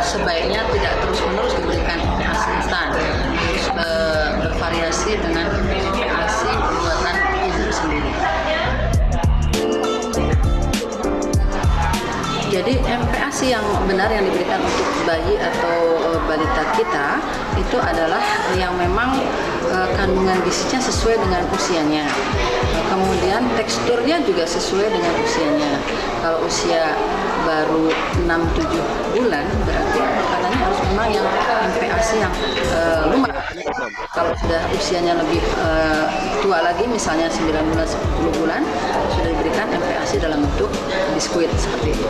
sebaiknya tidak terus-menerus diberikan ASI instan, terus bervariasi dengan ASI buatan ibu sendiri. Jadi MPASI yang benar yang diberikan untuk bayi atau balita kita itu adalah yang memang kandungan gizinya sesuai dengan usianya. Kemudian teksturnya juga sesuai dengan usianya. Kalau usia baru 6-7 bulan berarti makanannya harus memang yang MPASI yang lumayan. Kalau sudah usianya lebih tua lagi, misalnya 9 bulan, 10 bulan, sudah diberikan MPASI dalam bentuk biskuit seperti itu.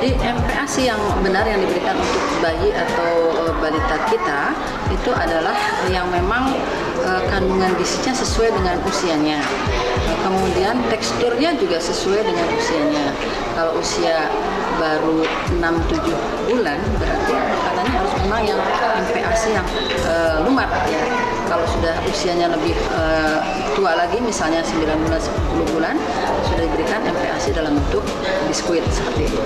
Jadi MPASI yang benar yang diberikan untuk bayi atau balita kita itu adalah yang memang kandungan gizinya sesuai dengan usianya. Kemudian teksturnya juga sesuai dengan usianya. Kalau usia baru 6-7 bulan berarti makanannya harus memang yang MPASI yang lumat ya. Kalau sudah usianya lebih tua lagi, misalnya 9 bulan, 10 bulan, sudah diberikan MPASI dalam bentuk biskuit seperti itu.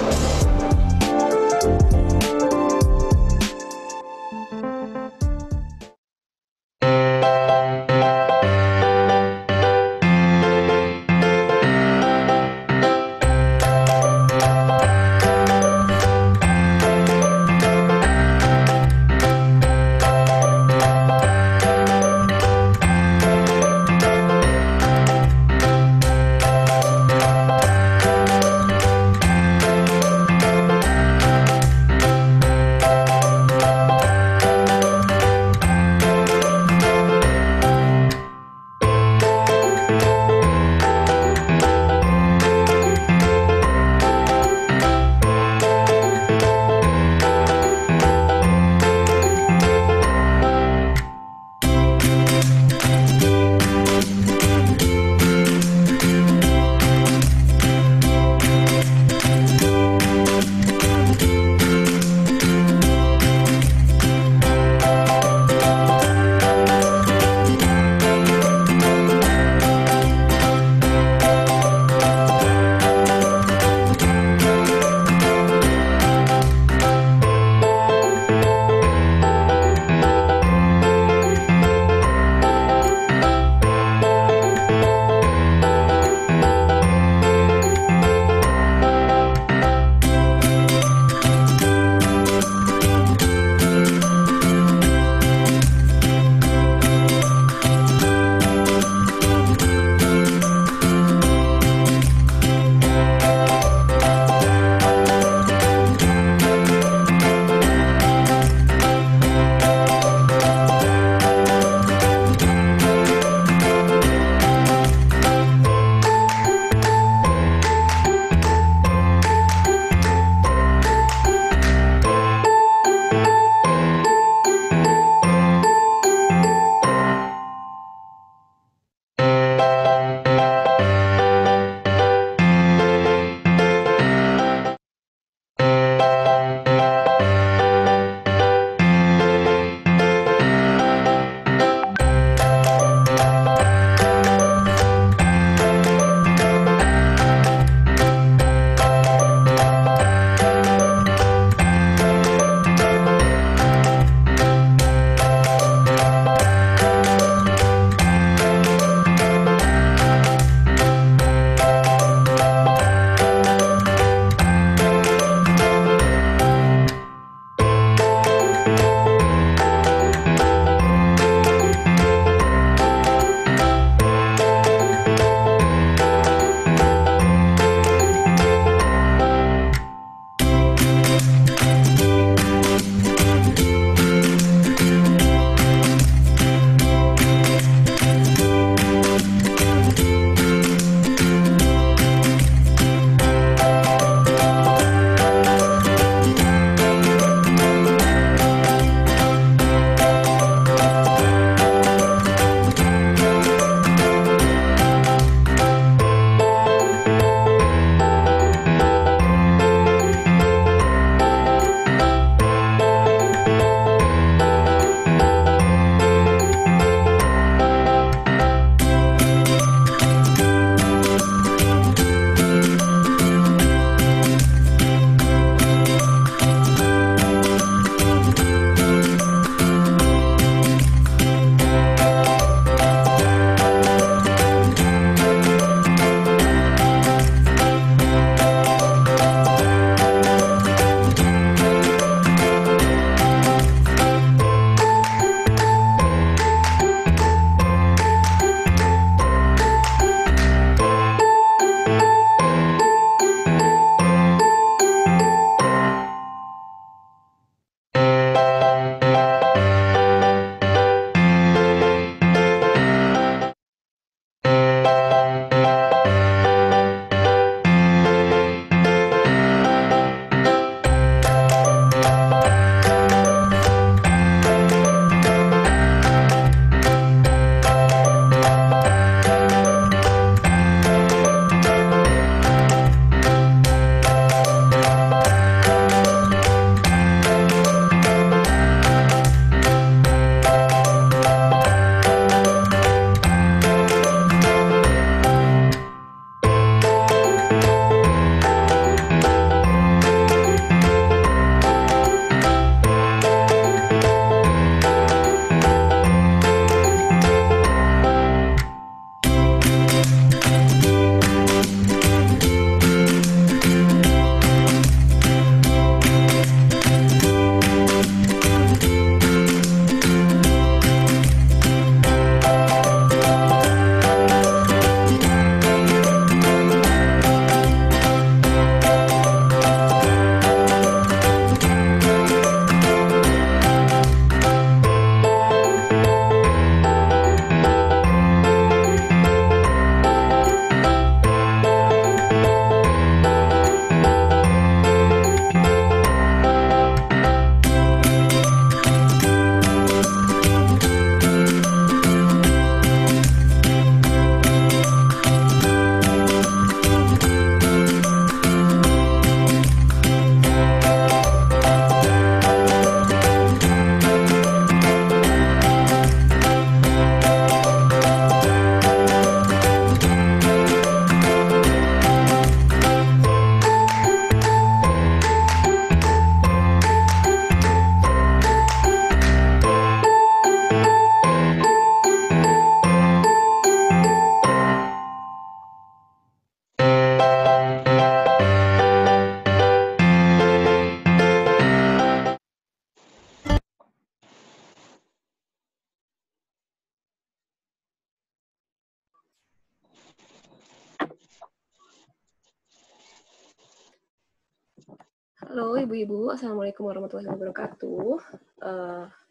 Halo Ibu-Ibu, Assalamualaikum warahmatullahi wabarakatuh.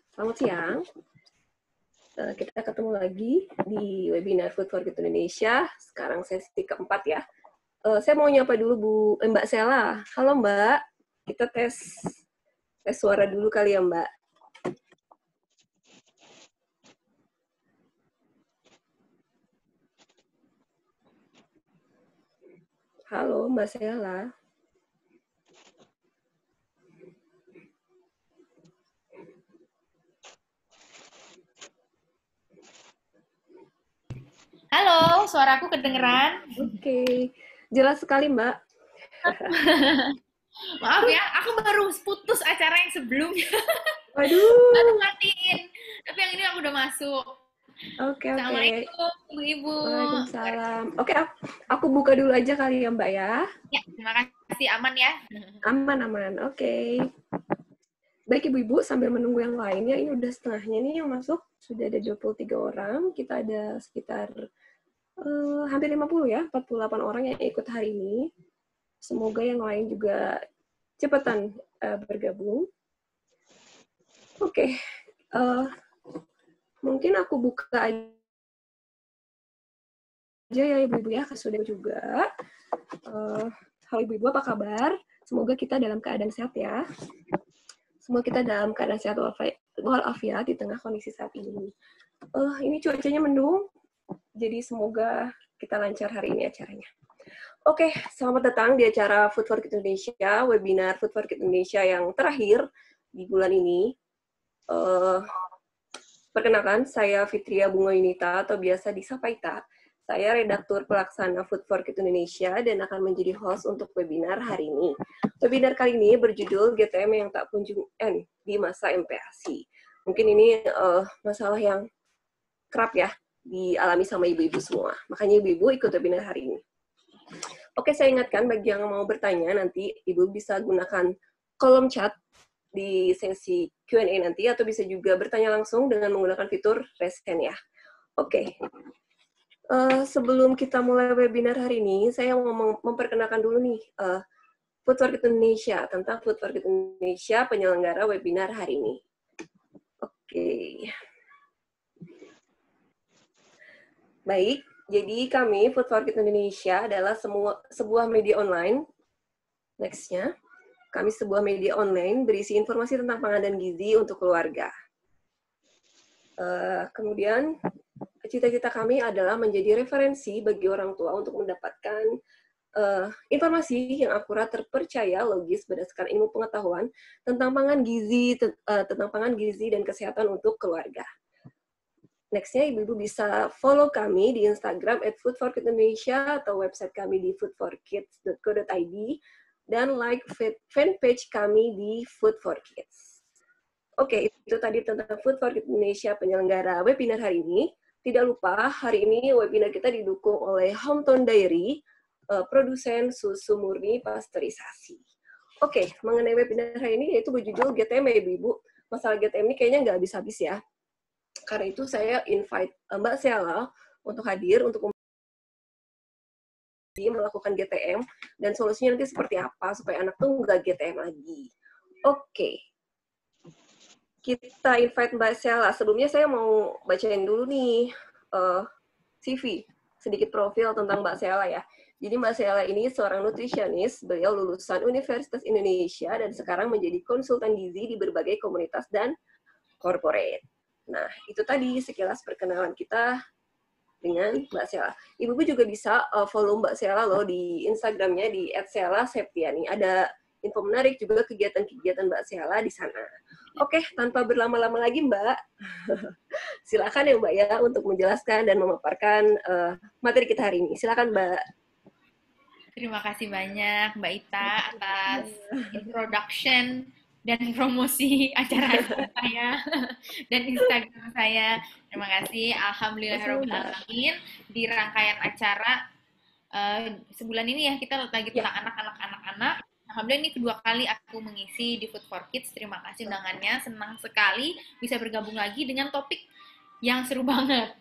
Selamat siang. Kita ketemu lagi di webinar Food for Good Indonesia. Sekarang sesi keempat ya. Saya mau nyapa dulu Mbak Sela. Halo Mbak, kita tes suara dulu kali ya Mbak. Halo Mbak Sela. Halo, suaraku kedengeran? Oke, jelas sekali Mbak. Maaf ya, aku baru putus acara yang sebelumnya. Waduh. Baru matiin. Tapi yang ini aku udah masuk. Oke. Assalamualaikum, Ibu-Ibu. Waalaikumsalam. Oke, aku buka dulu aja kali ya Mbak ya. Ya, terima kasih. Aman ya? Aman. Oke. Baik Ibu-Ibu, sambil menunggu yang lainnya, ini udah setengahnya nih yang masuk. Sudah ada 23 orang, kita ada sekitar hampir 50 ya, 48 orang yang ikut hari ini. Semoga yang lain juga cepetan bergabung. Oke, mungkin aku buka aja ya Ibu-Ibu ya, sudah juga. Halo Ibu-Ibu, apa kabar? Semoga kita dalam keadaan sehat ya. Semua kita dalam keadaan sehat walafiat di tengah kondisi saat ini. Ini cuacanya mendung, jadi semoga kita lancar hari ini acaranya. Oke, selamat datang di acara Food for Kids Indonesia, webinar Food for Kids Indonesia yang terakhir di bulan ini. Perkenalkan, saya Fitria Bunga Yunita atau biasa disapa Ita. Saya redaktur pelaksana Food for Kids Indonesia dan akan menjadi host untuk webinar hari ini. Webinar kali ini berjudul GTM yang tak kunjung end di masa MPASI. Mungkin ini masalah yang kerap ya dialami sama ibu-ibu semua. Makanya ibu-ibu ikut webinar hari ini. Oke, saya ingatkan bagi yang mau bertanya nanti ibu bisa gunakan kolom chat di sesi Q&A nanti atau bisa juga bertanya langsung dengan menggunakan fitur raise hand ya. Oke. Sebelum kita mulai webinar hari ini, saya mau memperkenalkan dulu nih Food for Kids Indonesia, tentang Food for Kids Indonesia penyelenggara webinar hari ini. Oke. Baik, jadi kami Food for Kids Indonesia adalah sebuah media online. Next-nya, kami sebuah media online berisi informasi tentang pangan dan gizi untuk keluarga. Kemudian, cita-cita kami adalah menjadi referensi bagi orang tua untuk mendapatkan informasi yang akurat, terpercaya, logis, berdasarkan ilmu pengetahuan tentang pangan gizi dan kesehatan untuk keluarga. Next-nya, ibu-ibu bisa follow kami di Instagram @foodforkidsindonesia atau website kami di foodforkids.co.id dan like fanpage kami di Food for Kids. Oke, itu tadi tentang Food for Kids Indonesia penyelenggara webinar hari ini. Tidak lupa, hari ini webinar kita didukung oleh Hometown Dairy, produsen susu murni pasteurisasi. Oke, mengenai webinar hari ini yaitu berjudul GTM ya Ibu-Ibu. Masalah GTM ini kayaknya nggak habis-habis ya. Karena itu saya invite Mbak Sela untuk hadir untuk melakukan GTM dan solusinya nanti seperti apa supaya anak tuh nggak GTM lagi. Oke. Kita invite Mbak Sela. Sebelumnya saya mau bacain dulu nih CV, sedikit profil tentang Mbak Sela ya. Jadi Mbak Sela ini seorang nutritionist, beliau lulusan Universitas Indonesia dan sekarang menjadi konsultan gizi di berbagai komunitas dan corporate. Nah, itu tadi sekilas perkenalan kita dengan Mbak Sela. Ibu juga bisa follow Mbak Sela loh di Instagramnya di @sela_septiani. Ada info menarik juga kegiatan-kegiatan Mbak Sela di sana. Oke, tanpa berlama-lama lagi Mbak, silakan ya Mbak ya untuk menjelaskan dan memaparkan materi kita hari ini. Silakan Mbak. Terima kasih banyak Mbak Ita atas introduction dan promosi acara saya dan Instagram saya. Terima kasih. Alhamdulillahirrahmanirrahim. Di rangkaian acara sebulan ini ya kita lagi tentang anak-anak. Alhamdulillah ini kedua kali aku mengisi di Food for Kids. Terima kasih undangannya. Senang sekali bisa bergabung lagi dengan topik yang seru banget.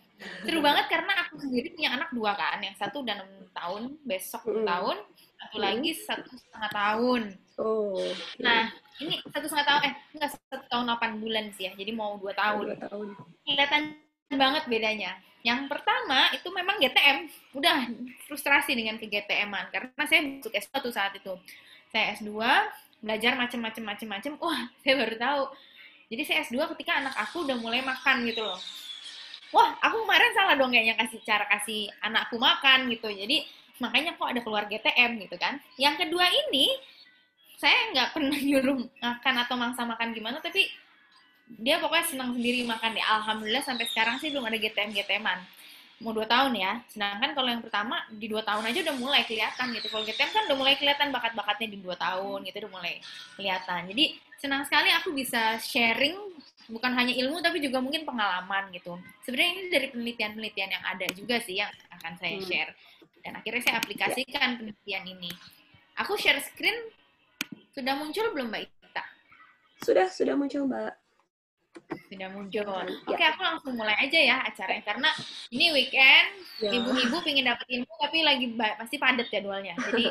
Seru banget karena aku sendiri punya anak 2 kan. Yang satu udah 6 tahun, besok 6 tahun. satu lagi 1,5 tahun. Oh, Nah, ini 1,5 tahun, enggak, 1 tahun 8 bulan sih ya, jadi mau 2 tahun. 2 tahun. Kelihatan banget bedanya. Yang pertama itu memang GTM, udah frustrasi dengan ke GTM-an karena saya masuk S1 saat itu. Saya S2 belajar macam-macam, wah saya baru tahu. Jadi saya S2 ketika anak aku udah mulai makan gitu loh. Wah, aku kemarin salah dong kayaknya kasih anakku makan gitu. Jadi makanya kok ada keluar GTM gitu kan. Yang kedua ini saya nggak pernah nyuruh makan atau mangsa makan gimana, tapi dia pokoknya senang sendiri makan deh. Alhamdulillah sampai sekarang sih belum ada GTM-an. Mau 2 tahun ya. Sedangkan kalau yang pertama di 2 tahun aja udah mulai kelihatan gitu. Kalau GTM kan udah mulai kelihatan bakat-bakatnya di 2 tahun gitu, udah mulai kelihatan. Jadi senang sekali aku bisa sharing bukan hanya ilmu tapi juga mungkin pengalaman gitu. Sebenarnya ini dari penelitian-penelitian yang ada juga sih yang akan saya share. Dan akhirnya saya aplikasikan penelitian ini. Aku share screen, sudah muncul belum Mbak Ita? Sudah muncul Mbak. Sudah muncul. Oke, aku langsung mulai aja ya acaranya karena ini weekend, ibu-ibu pengen dapat ilmu tapi lagi pasti padat jadwalnya. Jadi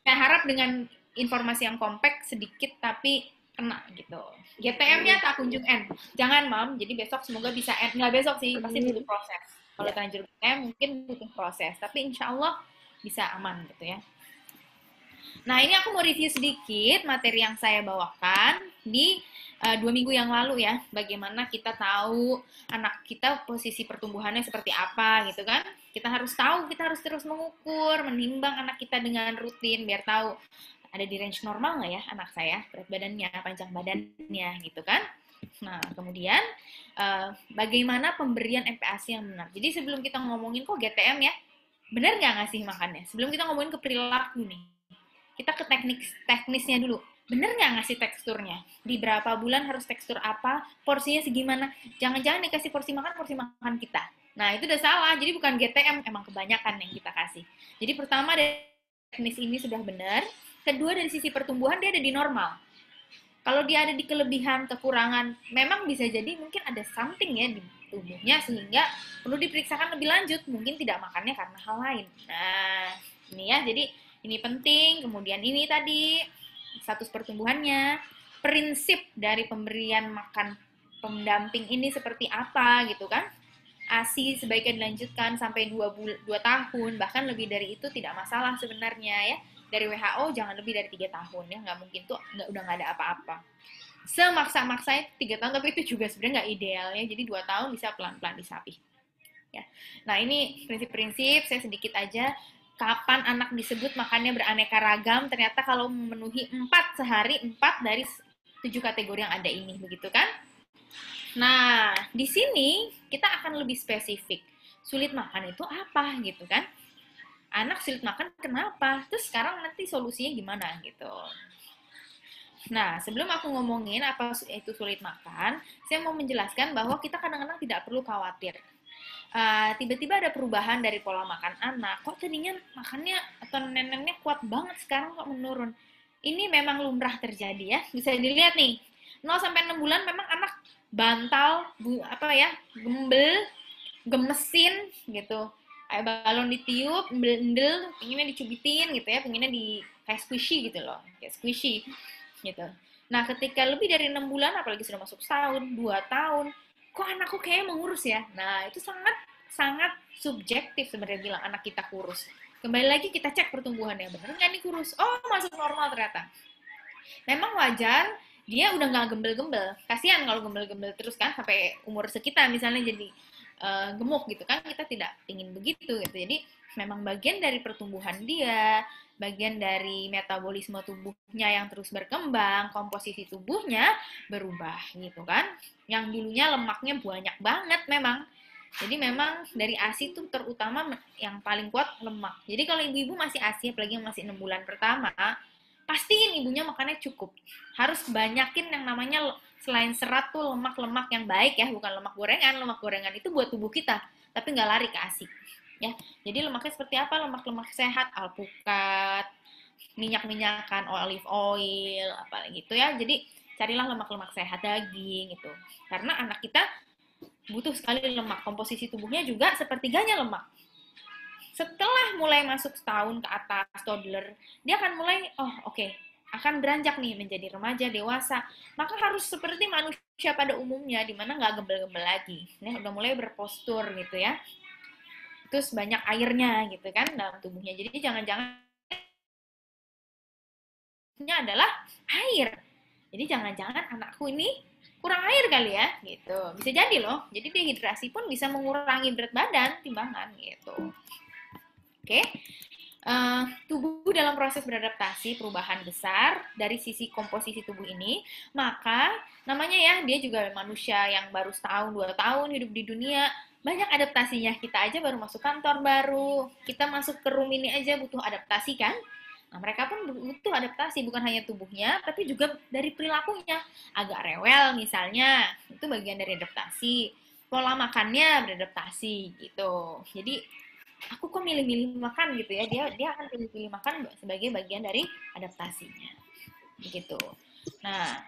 saya harap dengan informasi yang kompak sedikit tapi kena gitu. GTM-nya tak kunjung end. Jangan Mam, jadi besok semoga bisa end. Nggak besok sih, pasti butuh proses. Kalau terlanjur GTM mungkin butuh proses, tapi insya Allah bisa aman gitu ya. Nah, ini aku mau review sedikit materi yang saya bawakan di 2 minggu yang lalu ya. Bagaimana kita tahu anak kita posisi pertumbuhannya seperti apa gitu kan. Kita harus tahu, kita harus terus mengukur, menimbang anak kita dengan rutin biar tahu ada di range normal nggak ya anak saya, berat badannya, panjang badannya gitu kan. Nah, kemudian bagaimana pemberian MPASI yang benar. Jadi sebelum kita ngomongin kok GTM ya, benar nggak ngasih makannya? Sebelum kita ngomongin ke perilaku nih, kita ke teknisnya dulu. Bener nggak ngasih teksturnya? Di berapa bulan harus tekstur apa? Porsinya segimana? Jangan-jangan dikasih porsi makan kita. Nah, itu udah salah. Jadi bukan GTM, emang kebanyakan yang kita kasih. Jadi pertama dari teknis ini sudah benar. Kedua dari sisi pertumbuhan dia ada di normal. Kalau dia ada di kelebihan, kekurangan, memang bisa jadi mungkin ada something ya di tubuhnya sehingga perlu diperiksakan lebih lanjut. Mungkin tidak makannya karena hal lain. Nah, ini ya. Jadi ini penting. Kemudian ini tadi status pertumbuhannya, prinsip dari pemberian makan pendamping ini seperti apa gitu kan. ASI sebaiknya dilanjutkan sampai 2 tahun, bahkan lebih dari itu tidak masalah sebenarnya ya. Dari WHO jangan lebih dari 3 tahun ya, nggak mungkin tuh udah nggak ada apa-apa. Semaksa-maksanya 3 tahun, tapi itu juga sebenarnya nggak ideal ya, jadi 2 tahun bisa pelan-pelan disapih. Ya. Nah ini prinsip-prinsip, saya sedikit aja. Kapan anak disebut makannya beraneka ragam, ternyata kalau memenuhi 4 sehari, 4 dari 7 kategori yang ada ini, begitu kan? Nah, di sini kita akan lebih spesifik. Sulit makan itu apa gitu kan? Anak sulit makan kenapa? Terus sekarang nanti solusinya gimana gitu. Nah, sebelum aku ngomongin apa itu sulit makan, saya mau menjelaskan bahwa kita kadang-kadang tidak perlu khawatir. Tiba-tiba ada perubahan dari pola makan anak. Kok tadinya makannya atau neneknya kuat banget, sekarang kok menurun. Ini memang lumrah terjadi ya. Bisa dilihat nih, 0-6 bulan memang anak bantal, gembel, gemesin gitu. Kayak balon ditiup, endel, pengennya dicubitin gitu ya, pengennya kayak squishy gitu loh, kayak squishy gitu. Nah, ketika lebih dari 6 bulan, apalagi sudah masuk setahun, 2 tahun, kok anakku kayaknya mengurus ya? Nah, itu sangat subjektif sebenarnya bilang anak kita kurus. Kembali lagi kita cek pertumbuhannya, bener nggak nih kurus? Oh, masuk normal ternyata. Memang wajar, dia udah nggak gembel-gembel. Kasihan kalau gembel-gembel terus kan, sampai umur sekitar misalnya jadi gemuk gitu kan, kita tidak ingin begitu gitu. Jadi memang bagian dari pertumbuhan dia, bagian dari metabolisme tubuhnya yang terus berkembang, komposisi tubuhnya berubah gitu kan. Yang dulunya lemaknya banyak banget memang. Jadi memang dari ASI itu terutama yang paling kuat lemak. Jadi kalau ibu-ibu masih ASI, apalagi yang masih 6 bulan pertama, pastiin ibunya makannya cukup. Harus banyakin yang namanya selain serat tuh lemak-lemak yang baik ya, bukan lemak gorengan. Lemak gorengan itu buat tubuh kita, tapi nggak lari ke ASI. Ya, jadi lemaknya seperti apa? Lemak-lemak sehat, alpukat, minyak-minyakan, olive oil, apa gitu ya. Jadi carilah lemak-lemak sehat, daging gitu. Karena anak kita butuh sekali lemak. Komposisi tubuhnya juga sepertiganya lemak. Setelah mulai masuk setahun ke atas, toddler, dia akan mulai, akan beranjak nih menjadi remaja, dewasa. Maka harus seperti manusia pada umumnya, di mana nggak gembel-gembel lagi. Nih udah mulai berpostur gitu ya. Terus banyak airnya gitu kan dalam tubuhnya. Jadi jangan-jangan adalah air. Jadi jangan-jangan anakku ini kurang air kali ya, gitu. Bisa jadi loh. Jadi dehidrasi pun bisa mengurangi berat badan, timbangan gitu. Oke. Tubuh dalam proses beradaptasi perubahan besar dari sisi komposisi tubuh ini, maka namanya ya dia juga manusia yang baru setahun 2 tahun hidup di dunia, banyak adaptasinya. Kita aja baru masuk kantor baru, kita masuk ke room ini aja butuh adaptasi kan. Nah, mereka pun butuh adaptasi, bukan hanya tubuhnya, tapi juga dari perilakunya. Agak rewel misalnya, itu bagian dari adaptasi. Pola makannya beradaptasi gitu. Jadi aku kok milih-milih makan gitu ya, dia akan pilih-pilih makan sebagai bagian dari adaptasinya begitu. Nah,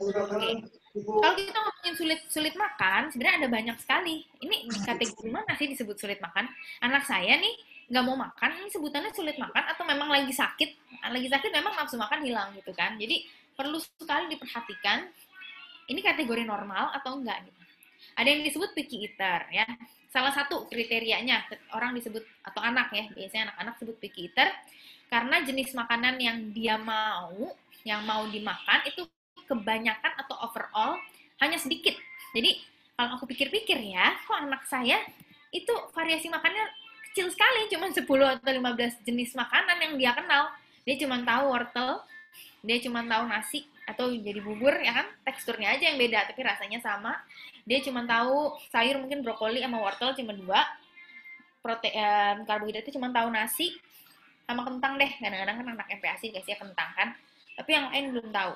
oke. Kalau kita ngomongin sulit makan, sebenarnya ada banyak sekali. Ini di kategori mana sih disebut sulit makan? Anak saya nih nggak mau makan, ini sebutannya sulit makan atau memang lagi sakit? Lagi sakit memang nafsu makan hilang gitu kan. Jadi perlu sekali diperhatikan ini kategori normal atau enggak gitu. Ada yang disebut picky eater ya. Salah satu kriterianya orang disebut atau anak ya, biasanya anak-anak sebut picky eater karena jenis makanan yang dia mau dimakan itu kebanyakan atau overall hanya sedikit. Jadi kalau aku pikir-pikir ya, kok anak saya itu variasi makannya kecil sekali, cuma 10 atau 15 jenis makanan yang dia kenal. Dia cuma tahu wortel, dia cuma tahu nasi atau jadi bubur ya kan, teksturnya aja yang beda tapi rasanya sama. Dia cuma tahu sayur mungkin brokoli sama wortel cuma 2. Karbohidratnya cuma tahu nasi sama kentang deh. Kadang-kadang kan anak MPASI dikasih kentang kan. Tapi yang lain belum tahu.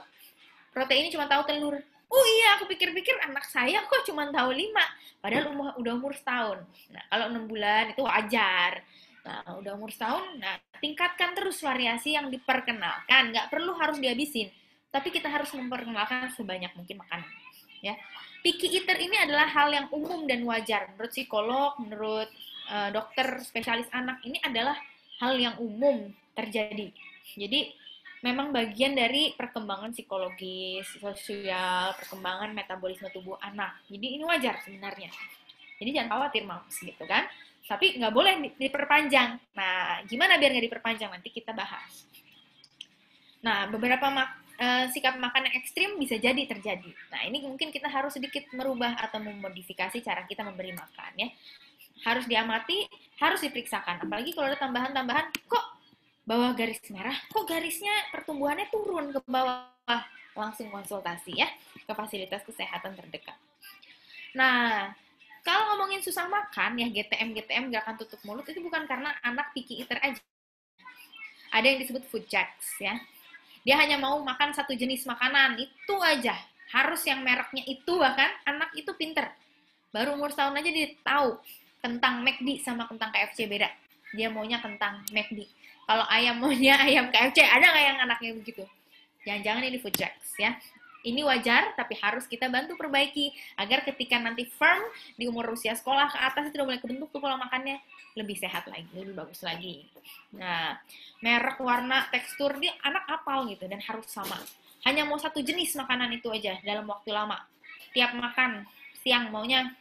Proteinnya cuma tahu telur. Oh iya, aku pikir-pikir anak saya kok cuma tahu 5. Padahal udah umur setahun. Nah, kalau 6 bulan itu wajar. Nah, udah umur setahun, nah tingkatkan terus variasi yang diperkenalkan. Nggak perlu harus dihabisin. Tapi kita harus memperkenalkan sebanyak mungkin makanan. Ya. Picky eater ini adalah hal yang umum dan wajar. Menurut psikolog, menurut dokter spesialis anak, ini adalah hal yang umum terjadi. Jadi, memang bagian dari perkembangan psikologis, sosial, perkembangan metabolisme tubuh anak. Jadi, ini wajar sebenarnya. Jadi, jangan khawatir, Mams, gitu kan. Tapi nggak boleh diperpanjang. Nah, gimana biar nggak diperpanjang? Nanti kita bahas. Nah, beberapa sikap makan yang ekstrim bisa jadi terjadi. Nah, ini mungkin kita harus sedikit merubah atau memodifikasi cara kita memberi makan ya. Harus diamati, harus diperiksakan. Apalagi kalau ada tambahan-tambahan, kok bawah garis merah, kok garisnya pertumbuhannya turun ke bawah. Langsung konsultasi ya ke fasilitas kesehatan terdekat. Nah, kalau ngomongin susah makan ya GTM gerakan tutup mulut itu bukan karena anak picky eater aja. Ada yang disebut food jacks ya. Dia hanya mau makan satu jenis makanan, itu aja. Harus yang mereknya itu, bahkan anak itu pinter. Baru umur setahun aja dia tahu kentang McD sama kentang KFC beda. Dia maunya kentang McD. Kalau ayam maunya ayam KFC, ada nggak yang anaknya begitu? Jangan-jangan ini food jacks ya. Ini wajar, tapi harus kita bantu perbaiki. Agar ketika nanti firm, di umur usia sekolah ke atas, itu udah mulai kebentuk tuh pola makannya. Lebih sehat lagi, lebih bagus lagi. Nah, merek, warna, tekstur, dia anak apal gitu, dan harus sama. Hanya mau satu jenis makanan itu aja dalam waktu lama. Tiap makan, siang maunya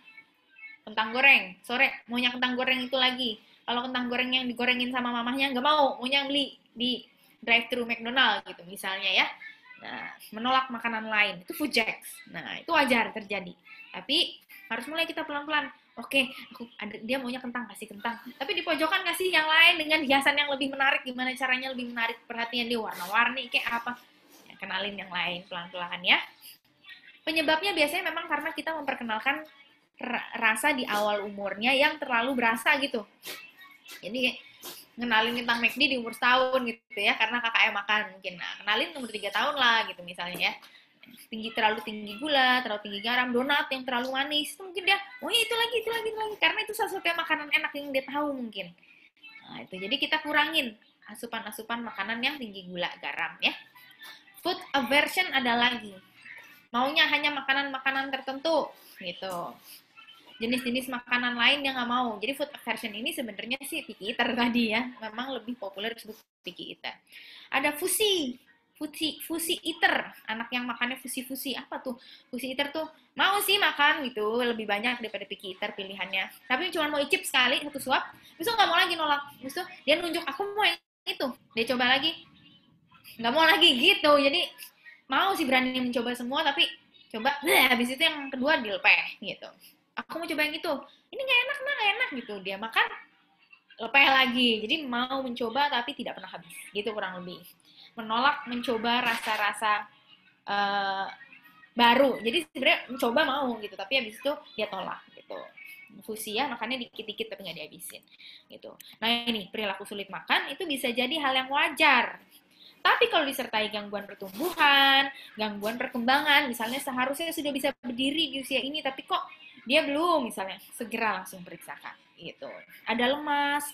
kentang goreng, sore maunya kentang goreng itu lagi. Kalau kentang goreng yang digorengin sama mamahnya nggak mau, maunya beli di drive-thru McDonald gitu misalnya ya. Nah, menolak makanan lain, itu food jacks. Nah, itu wajar terjadi. Tapi harus mulai kita pelan-pelan. Oke, dia maunya kentang, kasih kentang. Tapi di pojokan kasih yang lain dengan hiasan yang lebih menarik. Gimana caranya lebih menarik perhatian dia, warna-warni, kayak apa. Ya, kenalin yang lain pelan-pelan ya. Penyebabnya biasanya memang karena kita memperkenalkan rasa di awal umurnya yang terlalu berasa gitu. Jadi ngenalin tentang McD di umur setahun gitu ya, karena kakaknya makan mungkin. Nah, kenalin umur 3 tahun lah gitu misalnya ya. Terlalu tinggi gula, terlalu tinggi garam, donat yang terlalu manis, itu mungkin dia, oh ya itu lagi, karena itu sesuatu makanan enak yang dia tahu mungkin. Nah, itu jadi kita kurangin asupan-asupan makanan yang tinggi gula, garam ya. Food aversion ada lagi. Maunya hanya makanan-makanan tertentu gitu. jenis-jenis makanan lain yang nggak mau. Jadi food aversion ini sebenarnya sih picky eater tadi ya, memang lebih populer disebut picky eater. Ada fussy eater, anak yang makannya fusi-fusi. Apa tuh? Fussy eater tuh mau sih makan gitu, lebih banyak daripada picky eater pilihannya. Tapi cuma mau icip sekali, satu suap, terus nggak mau lagi nolak. Terus dia nunjuk, aku mau yang itu. Dia coba lagi, nggak mau lagi gitu. Jadi mau sih berani mencoba semua, tapi coba, habis itu yang kedua dilepeh gitu. Aku mau coba yang itu, ini nggak enak gitu. Dia makan, lepeh lagi. Jadi mau mencoba tapi tidak pernah habis, gitu kurang lebih. Menolak mencoba rasa-rasa baru. Jadi sebenarnya mencoba mau gitu, tapi habis itu dia tolak gitu. Fusi ya, makannya dikit-dikit tapi nggak dihabisin gitu. Nah ini perilaku sulit makan itu bisa jadi hal yang wajar. Tapi kalau disertai gangguan pertumbuhan, gangguan perkembangan, misalnya seharusnya sudah bisa berdiri di usia ini, tapi kok dia belum, misalnya segera langsung periksakan gitu. Ada lemas,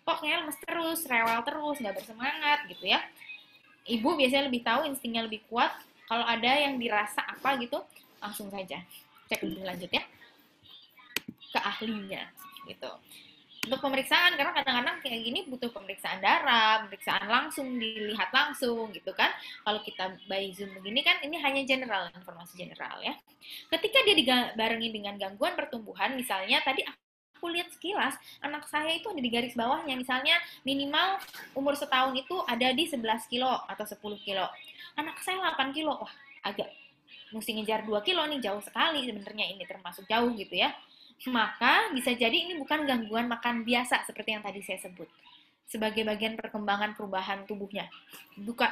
kok kayaknya lemas terus, rewel terus, nggak bersemangat gitu ya. Ibu biasanya lebih tahu, instingnya lebih kuat. Kalau ada yang dirasa apa gitu, langsung saja cek lebih lanjut ya ke ahlinya gitu. Untuk pemeriksaan, karena kadang-kadang kayak gini butuh pemeriksaan darah, pemeriksaan langsung, dilihat langsung gitu kan. Kalau kita by Zoom begini kan ini hanya general, informasi general ya. Ketika dia dibarengi dengan gangguan pertumbuhan, misalnya tadi aku lihat sekilas, anak saya itu ada di garis bawahnya, misalnya minimal umur setahun itu ada di 11 kilo atau 10 kilo. Anak saya 8 kilo, wah agak mesti ngejar 2 kilo nih, jauh sekali sebenarnya, ini termasuk jauh gitu ya. Maka bisa jadi ini bukan gangguan makan biasa seperti yang tadi saya sebut sebagai bagian perkembangan perubahan tubuhnya.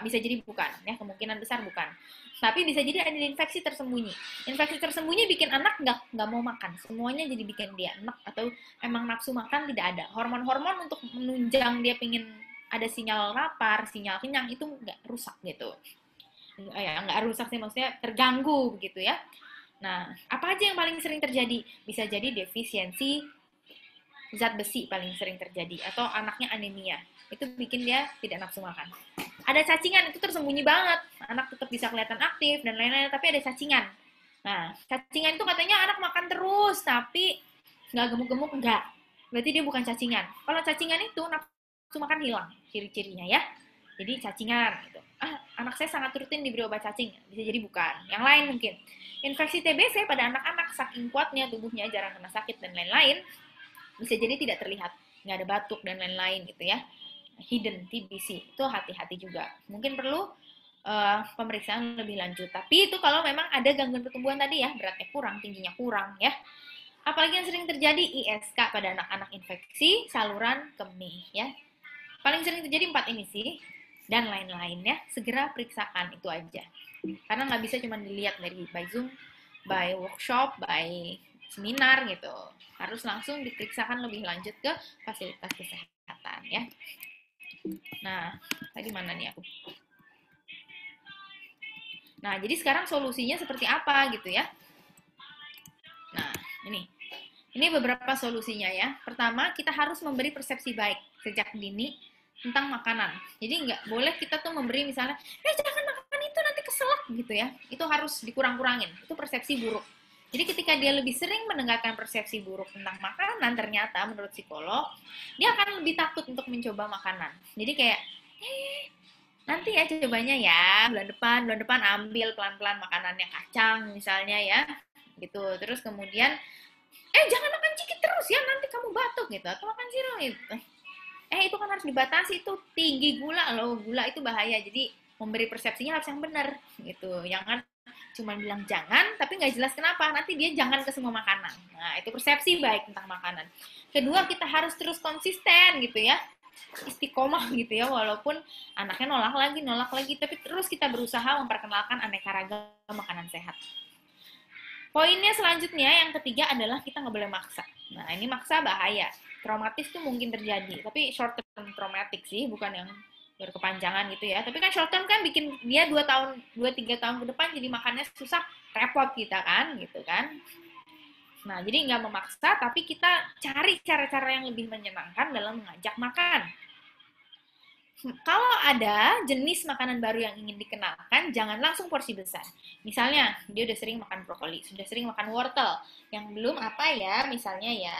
Bisa jadi bukan ya, kemungkinan besar bukan. Tapi bisa jadi ada infeksi tersembunyi. Infeksi tersembunyi bikin anak nggak mau makan. Semuanya jadi bikin dia enak, atau emang nafsu makan tidak ada. Hormon-hormon untuk menunjang dia pingin ada sinyal lapar, sinyal kenyang itu nggak rusak gitu. Ya nggak rusak sih, maksudnya terganggu begitu ya. Nah, apa aja yang paling sering terjadi? Bisa jadi defisiensi zat besi paling sering terjadi, atau anaknya anemia. Itu bikin dia tidak nafsu makan. Ada cacingan, itu tersembunyi banget. Anak tetap bisa kelihatan aktif dan lain-lain, tapi ada cacingan. Nah, cacingan itu katanya anak makan terus, tapi nggak gemuk-gemuk, enggak. Berarti dia bukan cacingan. Kalau cacingan itu nafsu makan hilang, ciri-cirinya ya. Jadi cacingan gitu. Anak saya sangat rutin diberi obat cacing, bisa jadi bukan. Yang lain mungkin infeksi TBC pada anak-anak, saking kuatnya tubuhnya, jarang kena sakit dan lain-lain, bisa jadi tidak terlihat, nggak ada batuk dan lain-lain gitu ya. Hidden TBC itu hati-hati juga, mungkin perlu pemeriksaan lebih lanjut. Tapi itu kalau memang ada gangguan pertumbuhan tadi ya, beratnya kurang, tingginya kurang ya. Apalagi yang sering terjadi ISK pada anak-anak, infeksi saluran kemih ya. Paling sering terjadi 4 ini sih, dan lain-lainnya. Segera periksakan, itu aja. Karena nggak bisa cuma dilihat dari by Zoom, by workshop, by seminar gitu. Harus langsung diperiksakan lebih lanjut ke fasilitas kesehatan ya. Nah, tadi mana nih aku? Nah, jadi sekarang solusinya seperti apa gitu ya. Nah, ini beberapa solusinya ya. Pertama, kita harus memberi persepsi baik sejak dini tentang makanan. Jadi nggak boleh kita tuh memberi misalnya, jangan makan itu nanti keselak gitu ya. Itu harus dikurang-kurangin. Itu persepsi buruk. Jadi ketika dia lebih sering mendengarkan persepsi buruk tentang makanan, ternyata menurut psikolog, dia akan lebih takut untuk mencoba makanan. Jadi kayak, nanti ya cobanya ya, bulan depan ambil pelan-pelan makanannya, kacang misalnya ya, gitu. Terus kemudian, jangan makan ciki terus ya, nanti kamu batuk gitu, atau makan sirup gitu. Itu kan harus dibatasi, itu tinggi gula loh, gula itu bahaya. Jadi memberi persepsinya harus yang benar gitu. Jangan cuma bilang jangan, tapi nggak jelas kenapa. Nanti dia jangan ke semua makanan. Nah, itu persepsi baik tentang makanan. Kedua, kita harus terus konsisten gitu ya. Istiqomah gitu ya, walaupun anaknya nolak lagi, tapi terus kita berusaha memperkenalkan aneka ragam makanan sehat. Poinnya selanjutnya, yang ketiga adalah kita nggak boleh maksa. Nah, ini maksa bahaya. Traumatis tuh mungkin terjadi, tapi short term traumatik sih, bukan yang berkepanjangan gitu ya. Tapi kan short term kan bikin dia 2-3 tahun ke depan jadi makannya susah, repot kita kan, gitu kan. Nah, jadi nggak memaksa, tapi kita cari cara-cara yang lebih menyenangkan dalam mengajak makan. Kalau ada jenis makanan baru yang ingin dikenalkan, jangan langsung porsi besar. Misalnya, dia udah sering makan brokoli, sudah sering makan wortel, yang belum apa ya, misalnya ya,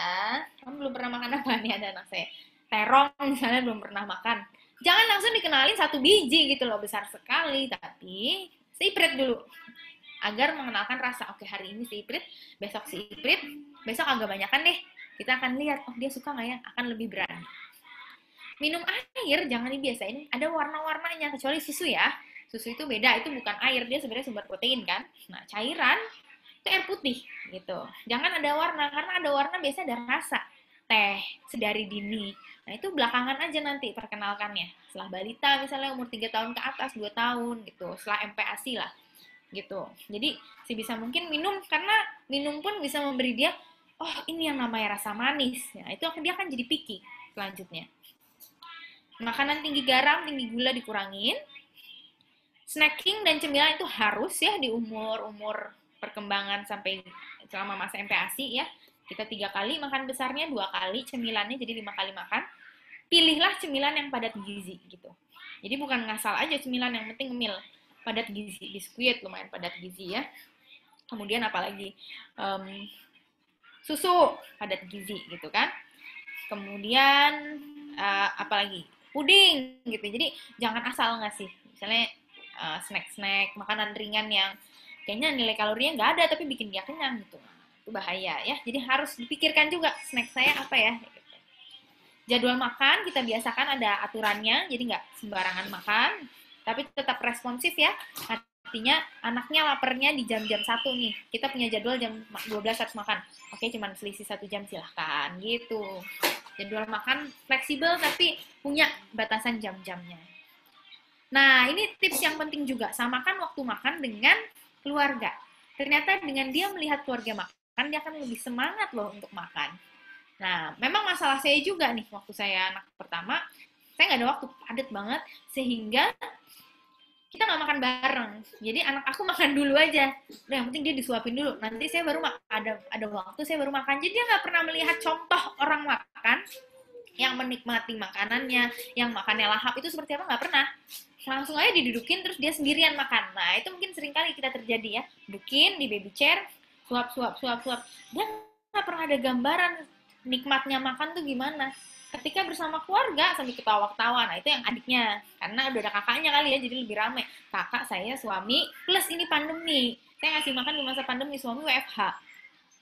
kamu belum pernah makan apa nih, ada anak saya, terong misalnya belum pernah makan. Jangan langsung dikenalin satu biji gitu loh, besar sekali, tapi seiprit dulu. Agar mengenalkan rasa, oke hari ini seiprit, besok agak banyakan deh. Kita akan lihat, oh dia suka nggak ya, akan lebih berani. Minum air jangan dibiasain ada warna-warnanya, kecuali susu ya. Susu itu beda, itu bukan air, dia sebenarnya sumber protein kan. Nah, cairan itu air putih gitu. Jangan ada warna, karena ada warna biasa ada rasa. Teh, sedari dini. Nah, itu belakangan aja nanti perkenalkannya. Setelah balita misalnya umur 3 tahun ke atas, 2 tahun gitu. Setelah MPASI lah gitu. Jadi sebisa mungkin minum, karena minum pun bisa memberi dia, oh ini yang namanya rasa manis. Nah, itu dia akan jadi picky selanjutnya. Makanan tinggi garam, tinggi gula dikurangin. Snacking dan cemilan itu harus ya di umur perkembangan sampai selama masa MPASI ya. Kita 3 kali makan besarnya, 2 kali cemilannya, jadi 5 kali makan. Pilihlah cemilan yang padat gizi gitu. Jadi bukan ngasal aja cemilan, yang penting ngemil. Padat gizi, biskuit lumayan padat gizi ya. Kemudian apalagi susu padat gizi gitu kan. Kemudian apalagi puding gitu. Jadi jangan asal ngasih. Misalnya snack-snack, makanan ringan yang kayaknya nilai kalorinya nggak ada tapi bikin dia kenyang gitu. Itu bahaya ya. Jadi harus dipikirkan juga snack saya apa ya. Gitu. Jadwal makan kita biasakan ada aturannya, jadi nggak sembarangan makan, tapi tetap responsif ya. Artinya anaknya laparnya di jam-jam 1 nih. Kita punya jadwal jam 12 harus makan. Oke, cuman selisih 1 jam silahkan gitu. Jadwal makan fleksibel tapi punya batasan jam-jamnya. Nah, ini tips yang penting juga. Samakan waktu makan dengan keluarga. Ternyata dengan dia melihat keluarga makan, dia akan lebih semangat loh untuk makan. Nah, memang masalah saya juga nih, waktu saya anak pertama, saya nggak ada waktu, padat banget, sehingga kita nggak makan bareng. Jadi anak aku makan dulu aja. Nah, yang penting dia disuapin dulu. Nanti saya baru ada waktu saya baru makan. Jadi dia nggak pernah melihat contoh orang makan yang menikmati makanannya, yang makannya lahap itu seperti apa, nggak pernah. Langsung aja didudukin terus dia sendirian makan. Nah, itu mungkin sering kali kita terjadi ya. Dudukin di baby chair, suap. Dia nggak pernah ada gambaran nikmatnya makan tuh gimana. Ketika bersama keluarga sambil ketawa-ketawa, nah itu yang adiknya, karena udah ada kakaknya kali ya, jadi lebih rame. Kakak, saya, suami, plus ini pandemi. Saya ngasih makan di masa pandemi, suami WFH,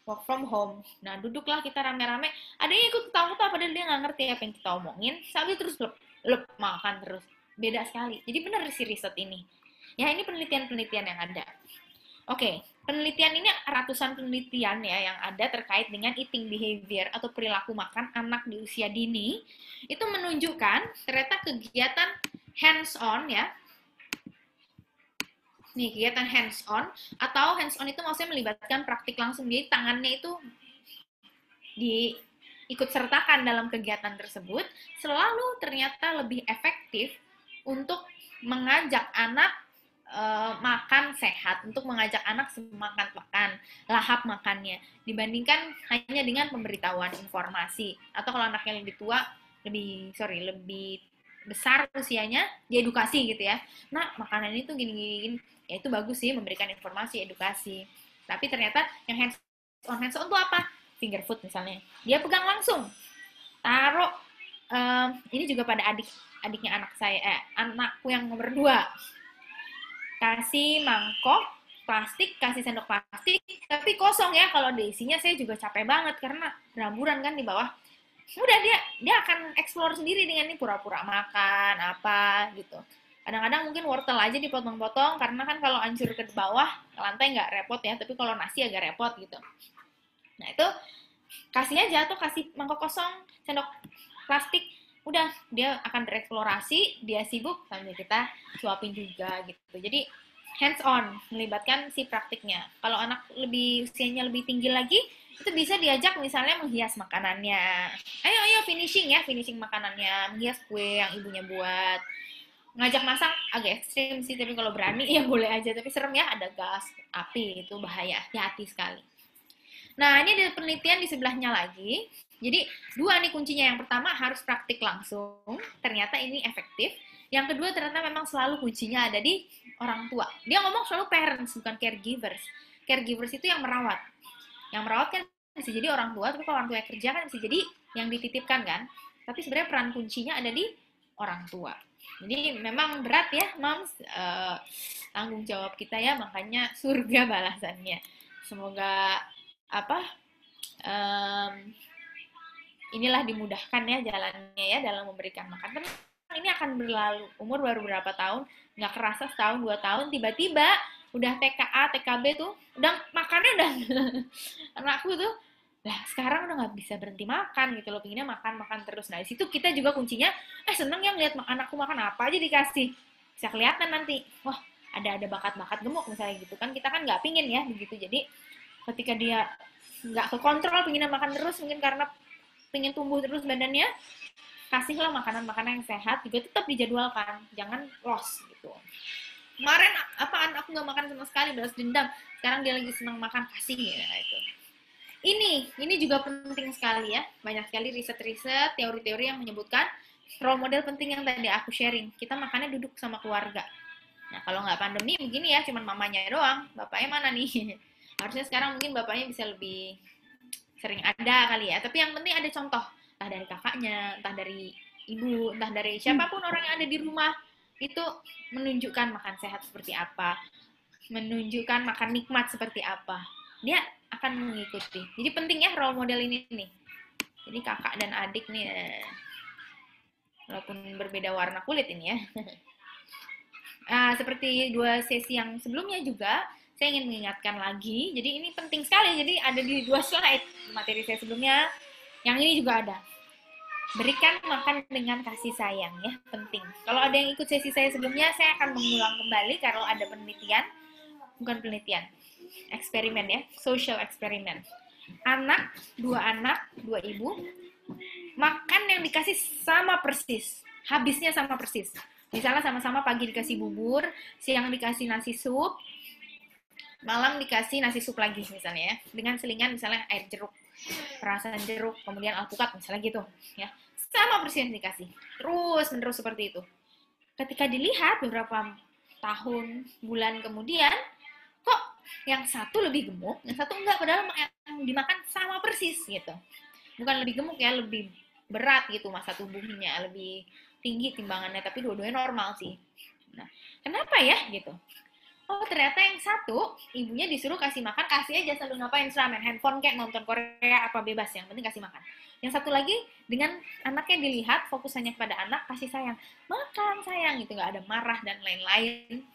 work from home. Nah, duduklah kita rame-rame, ada yang ikut ketawa-ketawa, padahal dia nggak ngerti apa yang kita omongin, sambil terus lep makan terus. Beda sekali. Jadi benar si riset ini. Ya, ini penelitian-penelitian yang ada. Oke, penelitian ini ratusan penelitian ya yang ada terkait dengan eating behavior atau perilaku makan anak di usia dini. Itu menunjukkan ternyata kegiatan hands-on ya. Nih, kegiatan hands-on atau hands-on itu maksudnya melibatkan praktik langsung. Jadi tangannya itu diikut sertakan dalam kegiatan tersebut selalu ternyata lebih efektif untuk mengajak anak makan sehat, untuk mengajak anak semangat makan, lahap makannya, dibandingkan hanya dengan pemberitahuan informasi. Atau kalau anaknya lebih tua, lebih besar usianya, diedukasi gitu ya. Nah, makanan ini tuh gini-gini, ya itu bagus sih memberikan informasi, edukasi. Tapi ternyata yang hands-on tuh apa? Finger food misalnya. Dia pegang langsung, taruh, ini juga pada adiknya anak saya, anakku yang nomor 2. Kasih mangkok plastik, kasih sendok plastik, tapi kosong ya. Kalau diisinya saya juga capek banget karena ramburan kan di bawah. Udah dia akan explore sendiri dengan ini, pura-pura makan apa gitu. Kadang-kadang mungkin wortel aja dipotong-potong karena kan kalau hancur ke bawah ke lantai nggak repot ya, tapi kalau nasi agak repot gitu. Nah itu kasih aja, atau kasih mangkok kosong, sendok plastik, udah dia akan bereksplorasi, dia sibuk sambil kita suapin juga gitu. Jadi hands on, melibatkan si praktiknya. Kalau anak usianya lebih tinggi lagi, itu bisa diajak misalnya menghias makanannya. Ayo finishing makanannya, menghias kue yang ibunya buat. Ngajak masak agak ekstrim sih, tapi kalau berani ya boleh aja, tapi serem ya, ada gas, api, itu bahaya, hati-hati sekali. Nah, ini ada penelitian di sebelahnya lagi. Jadi, 2 nih kuncinya. Yang pertama harus praktik langsung. Ternyata ini efektif. Yang kedua, ternyata memang selalu kuncinya ada di orang tua. Dia ngomong selalu parents, bukan caregivers. Caregivers itu yang merawat. Yang merawat kan bisa jadi orang tua, tapi kalau orang tua yang kerja kan bisa jadi yang dititipkan kan. Tapi sebenarnya peran kuncinya ada di orang tua. Jadi memang berat ya, Moms, tanggung jawab kita ya, makanya surga balasannya. Semoga apa inilah dimudahkan ya jalannya ya dalam memberikan makan. Tapi ini akan berlalu, umur baru berapa tahun, nggak kerasa setahun 2 tahun, tiba-tiba udah TKA, TKB tuh, udah makannya udah anakku tuh, lah sekarang udah nggak bisa berhenti makan gitu loh, pinginnya makan terus. Nah di situ kita juga kuncinya, seneng ya ngeliat anakku makan apa aja dikasih, bisa kelihatan nanti, wah ada bakat-bakat gemuk misalnya gitu kan, kita kan nggak pingin ya begitu. Jadi ketika dia nggak kekontrol pinginnya makan terus, mungkin karena pingin tumbuh terus badannya, kasihlah makanan-makanan yang sehat, juga tetap dijadwalkan, jangan loss gitu. Kemarin anakku nggak makan sama sekali, balas dendam, sekarang dia lagi senang makan, kasih ya itu. Ini juga penting sekali ya, banyak sekali riset-riset, teori-teori yang menyebutkan role model penting yang tadi aku sharing, kita makannya duduk sama keluarga. Nah kalau nggak pandemi begini ya, cuman mamanya doang, bapaknya mana nih? Harusnya sekarang mungkin bapaknya bisa lebih sering ada kali ya, tapi yang penting ada contoh, entah dari kakaknya, entah dari ibu, entah dari siapapun orang yang ada di rumah, itu menunjukkan makan sehat seperti apa, menunjukkan makan nikmat seperti apa, dia akan mengikuti. Jadi penting ya role model ini nih. Jadi kakak dan adik nih, walaupun berbeda warna kulit ini ya. Seperti 2 sesi yang sebelumnya juga, saya ingin mengingatkan lagi, jadi ini penting sekali, jadi ada di 2 slide materi saya sebelumnya, yang ini juga ada. Berikan makan dengan kasih sayang ya, penting. Kalau ada yang ikut sesi saya sebelumnya, saya akan mengulang kembali kalau ada penelitian, bukan penelitian, eksperimen ya, social eksperimen. 2 anak, 2 ibu, makan yang dikasih sama persis, habisnya sama persis. Misalnya sama-sama pagi dikasih bubur, siang dikasih nasi sup, malam dikasih nasi sup lagi misalnya ya, dengan selingan misalnya air jeruk, perasan jeruk, kemudian alpukat misalnya gitu ya, sama persis dikasih, terus menerus seperti itu. Ketika dilihat beberapa tahun, bulan kemudian, kok yang satu lebih gemuk, yang satu enggak, padahal yang dimakan sama persis gitu. Bukan lebih gemuk ya, lebih berat gitu masa tubuhnya, lebih tinggi timbangannya, tapi dua-duanya normal sih. Nah, kenapa ya gitu? Oh ternyata yang satu ibunya disuruh kasih makan, kasih aja sambil ngapain, main handphone kayak nonton Korea apa bebas, yang penting kasih makan. Yang satu lagi dengan anaknya dilihat fokusannya kepada anak, kasih sayang, makan sayang gitu, nggak ada marah dan lain-lain.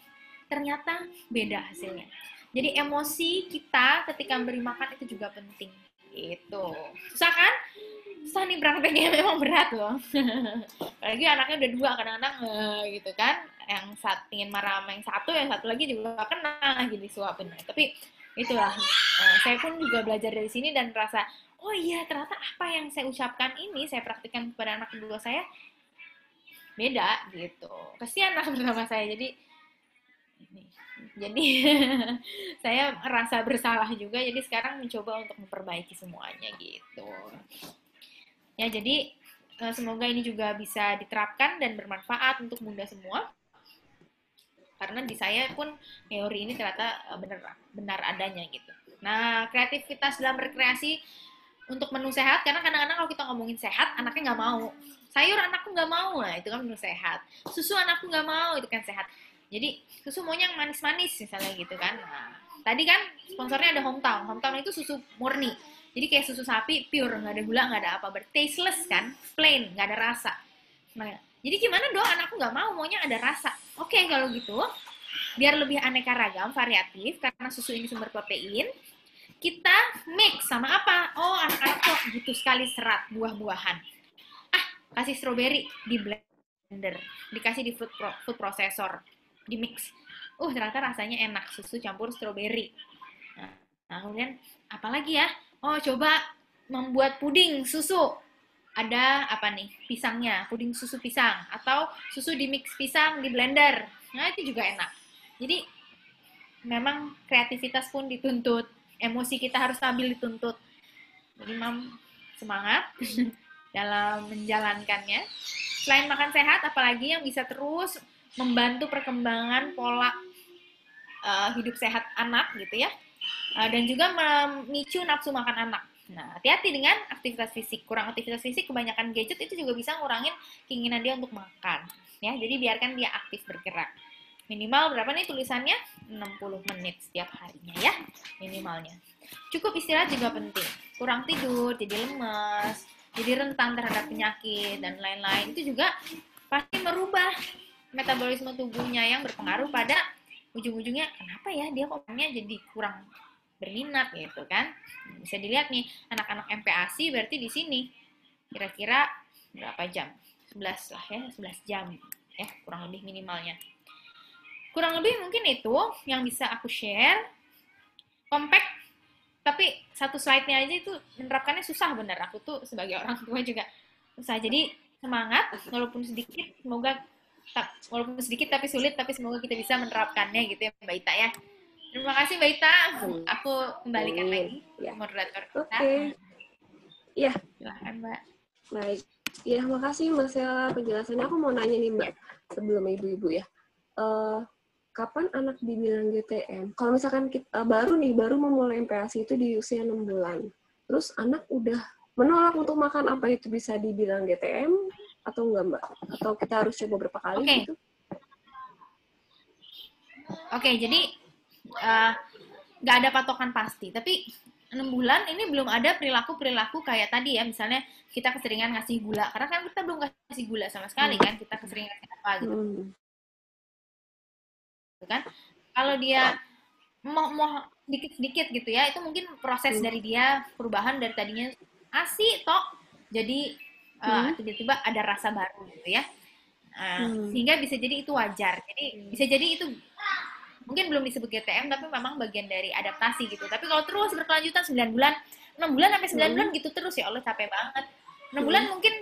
Ternyata beda hasilnya. Jadi emosi kita ketika beri makan itu juga penting. Itu susah kan? Susah nih prakteknya, memang berat loh. Apalagi anaknya udah 2 kadang-kadang gitu kan, yang satu ingin marah sama yang satu lagi juga kena jadi suapin. Tapi itulah, saya pun juga belajar dari sini dan merasa, oh iya ternyata apa yang saya ucapkan ini saya praktikkan kepada anak kedua saya beda gitu. Kasihan anak pertama saya, jadi saya merasa bersalah juga, jadi sekarang mencoba untuk memperbaiki semuanya gitu. Ya, jadi semoga ini juga bisa diterapkan dan bermanfaat untuk Bunda semua. Karena di saya pun teori ini ternyata benar adanya gitu. Nah, kreativitas dalam berkreasi untuk menu sehat, karena kadang-kadang kalau kita ngomongin sehat, anaknya nggak mau. Sayur anakku nggak mau, nah itu kan menu sehat. Susu anakku nggak mau, itu kan sehat. Jadi susu maunya yang manis-manis misalnya gitu kan. Nah, tadi kan sponsornya ada Hometown. Hometown itu susu murni. Jadi kayak susu sapi pure, nggak ada gula, nggak ada apa, tasteless kan, plain, nggak ada rasa. Nah, jadi gimana dong, anakku nggak mau, maunya ada rasa. Oke, kalau gitu, biar lebih aneka ragam, variatif, karena susu ini sumber protein, kita mix sama apa? Oh, anak-anak kok gitu sekali serat, buah-buahan. Kasih strawberry di blender, dikasih di food processor, di mix. Ternyata rasanya enak, susu campur strawberry. Nah, kemudian apa lagi ya? Oh, coba membuat puding susu. Ada apa nih? Pisangnya, puding susu pisang. Atau susu di mix pisang di blender. Nah, itu juga enak. Jadi, memang kreativitas pun dituntut. Emosi kita harus stabil dituntut. Jadi, Mam, semangat dalam menjalankannya. selain makan sehat, apalagi yang bisa terus membantu perkembangan pola hidup sehat anak gitu ya, dan juga memicu nafsu makan anak. Nah, hati-hati dengan aktivitas fisik. Kurang aktivitas fisik, kebanyakan gadget itu juga bisa ngurangin keinginan dia untuk makan. Ya, jadi biarkan dia aktif bergerak. Minimal berapa nih tulisannya? 60 menit setiap harinya ya, minimalnya. Cukup istirahat juga penting. Kurang tidur, jadi lemes, jadi rentan terhadap penyakit, dan lain-lain. Itu juga pasti merubah metabolisme tubuhnya yang berpengaruh pada ujung-ujungnya, kenapa ya dia kok jadi kurang berminat gitu kan. Bisa dilihat nih, anak-anak MPASI berarti di sini kira-kira berapa jam? 11 lah ya, 11 jam ya, kurang lebih minimalnya. Kurang lebih mungkin itu yang bisa aku share. Compact, tapi satu slide-nya aja itu menerapkannya susah bener. Aku tuh sebagai orang tua juga susah. Jadi semangat, walaupun sedikit, walaupun sedikit tapi sulit, tapi semoga kita bisa menerapkannya gitu ya Mbak Ita ya. Terima kasih Mbak Ita. Aku kembalikan lagi moderator kita. Oke. Iya. Silahkan Mbak. Baik. Ya, makasih Mbak Sela penjelasannya. Aku mau nanya nih Mbak, sebelum ibu-ibu ya. Kapan anak dibilang GTM? Kalau misalkan kita baru memulai MPASI itu di usia 6 bulan. Terus anak udah menolak untuk makan, apa itu bisa dibilang GTM atau enggak Mbak? Atau kita harus coba berapa kali gitu? Oke, jadi nggak ada patokan pasti. Tapi 6 bulan ini belum ada perilaku-perilaku kayak tadi ya, misalnya kita keseringan ngasih gula. Karena kan kita belum kasih gula sama sekali kan, kita keseringan ngasih apa gitu. Kan kalau dia mau sedikit-sedikit gitu ya, itu mungkin proses dari dia, perubahan dari tadinya ASI tok jadi tiba-tiba ada rasa baru gitu ya, sehingga bisa jadi itu wajar. Jadi bisa jadi itu mungkin belum disebut GTM, tapi memang bagian dari adaptasi gitu. Tapi kalau terus berkelanjutan 9 bulan, 6 bulan sampai 9 bulan gitu terus, ya Allah capek banget. 6 bulan mungkin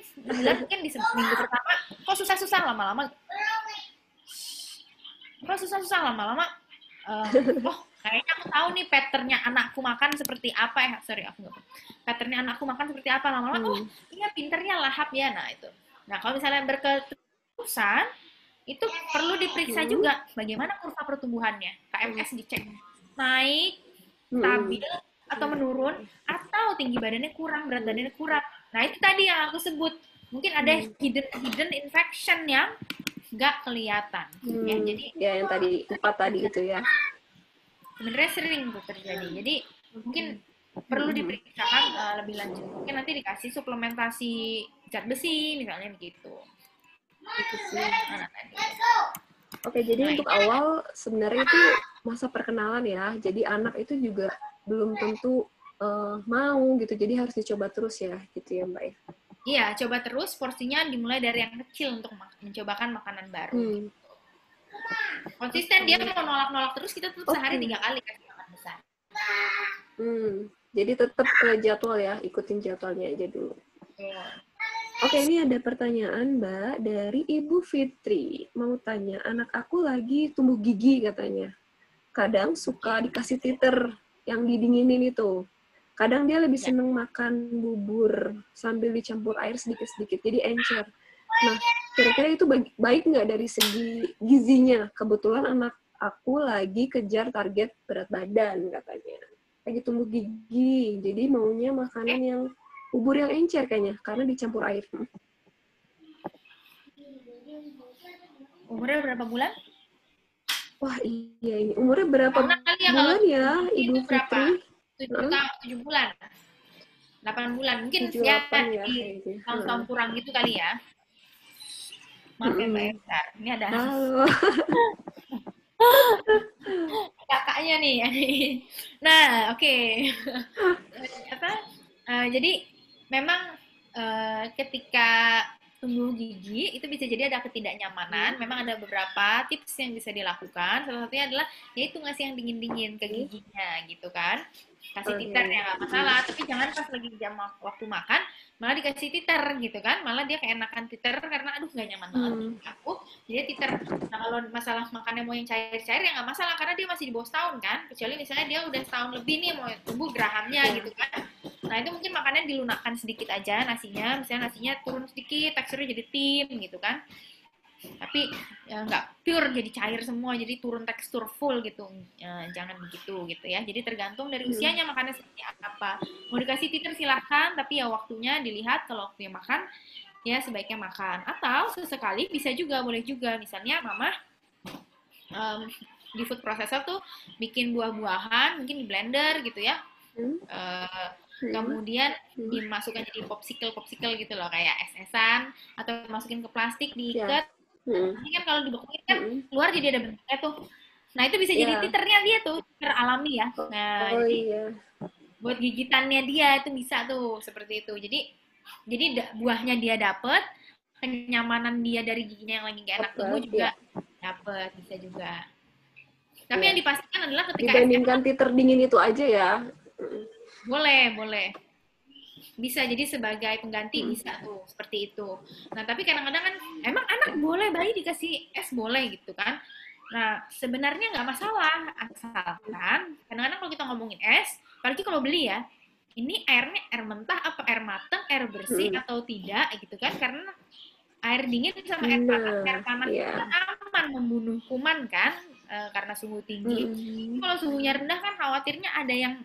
di minggu pertama kok susah-susah, lama-lama kayaknya aku tahu nih patternnya anakku makan seperti apa ya. Patternnya anakku makan seperti apa, lama-lama iya pinternya lahap ya. Nah itu. Nah kalau misalnya berketerusan, itu perlu diperiksa juga bagaimana kurva pertumbuhannya. KMS dicek naik, stabil, atau menurun, atau tinggi badannya kurang, berat badannya kurang. Nah itu tadi yang aku sebut. Mungkin ada hidden infection yang nggak kelihatan. Ya, jadi ya yang tadi 4 tadi itu ya. Sebenarnya sering tuh terjadi. Jadi mungkin perlu diperiksakan lebih lanjut. Mungkin nanti dikasih suplementasi zat besi misalnya begitu. Itu sih. Oke, jadi untuk awal sebenarnya itu masa perkenalan ya. Jadi anak itu juga belum tentu mau gitu. Jadi harus dicoba terus ya, gitu ya Mbak ya. Iya, coba terus, porsinya dimulai dari yang kecil untuk mencobakan makanan baru. Konsisten, dia mau nolak-nolak terus, kita tetap sehari 3 kali kasih makan besar. Jadi tetap ke jadwal ya, ikutin jadwalnya aja dulu. Oke, ini ada pertanyaan Mbak dari Ibu Fitri. Mau tanya, anak aku lagi tumbuh gigi katanya. Kadang suka dikasih titer yang didinginin itu. Kadang dia lebih seneng makan bubur sambil dicampur air sedikit-sedikit, jadi encer. Nah, kira-kira itu baik nggak dari segi gizinya? Kebetulan anak aku lagi kejar target berat badan katanya. Lagi tumbuh gigi, jadi maunya makanan yang bubur yang encer kayaknya, karena dicampur air. Umurnya berapa bulan? Wah iya ini, umurnya berapa bulan ya Ibu Fitri? 7 bulan, 8 bulan, mungkin ya di tahun-tahun kurang gitu kali ya. Maaf ya Mbak Eka, ini ada kakaknya nih. Nah, oke. Jadi memang ketika tumbuh gigi itu bisa jadi ada ketidaknyamanan. Memang ada beberapa tips yang bisa dilakukan. Salah satunya adalah yaitu ngasih yang dingin-dingin ke giginya gitu kan. Kasih titer ya nggak masalah, tapi jangan pas lagi jam waktu makan malah dikasih titer gitu kan, malah dia keenakan titer karena aduh nggak nyaman banget aku, jadi titer. Nah kalau masalah makannya mau yang cair-cair ya nggak masalah karena dia masih di bawah setahun kan, kecuali misalnya dia udah setahun lebih nih mau tumbuh gerahamnya gitu kan. Nah, itu mungkin makannya dilunakkan sedikit aja nasinya, misalnya nasinya turun sedikit, teksturnya jadi tim gitu kan. Tapi ya, nggak pure jadi cair semua, jadi turun tekstur full gitu. Jangan begitu gitu ya. Jadi tergantung dari usianya makannya seperti apa. Mau dikasih titer silahkan, tapi ya waktunya dilihat. Kalau waktunya makan, ya sebaiknya makan. Atau sesekali bisa juga, boleh juga. Misalnya mama di food processor tuh bikin buah-buahan, mungkin di blender gitu ya. Kemudian dimasukkan jadi popsicle gitu loh, kayak es-esan, atau masukin ke plastik, diikat. Nanti kan kalau dibekuin kan keluar jadi ada bentuknya tuh. Nah, itu bisa jadi titernya dia tuh, titer alami ya. Nah, jadi buat gigitannya dia itu bisa tuh seperti itu. Jadi buahnya dia dapet, kenyamanan dia dari giginya yang lagi gak enak tumbuh juga dapet, bisa juga. Tapi yang dipastikan adalah ketika dibandingkan titer dingin itu aja ya. Boleh. Bisa jadi sebagai pengganti, bisa tuh seperti itu. Nah, tapi kadang-kadang kan emang anak boleh bayi dikasih es boleh gitu kan. Nah, sebenarnya nggak masalah, asalkan kadang-kadang kalau kita ngomongin es, apalagi kalau beli ya, ini airnya air mentah apa air matang, air bersih atau tidak gitu kan, karena air dingin sama air panas itu aman membunuh kuman kan, karena suhu tinggi. Kalau suhunya rendah kan khawatirnya ada yang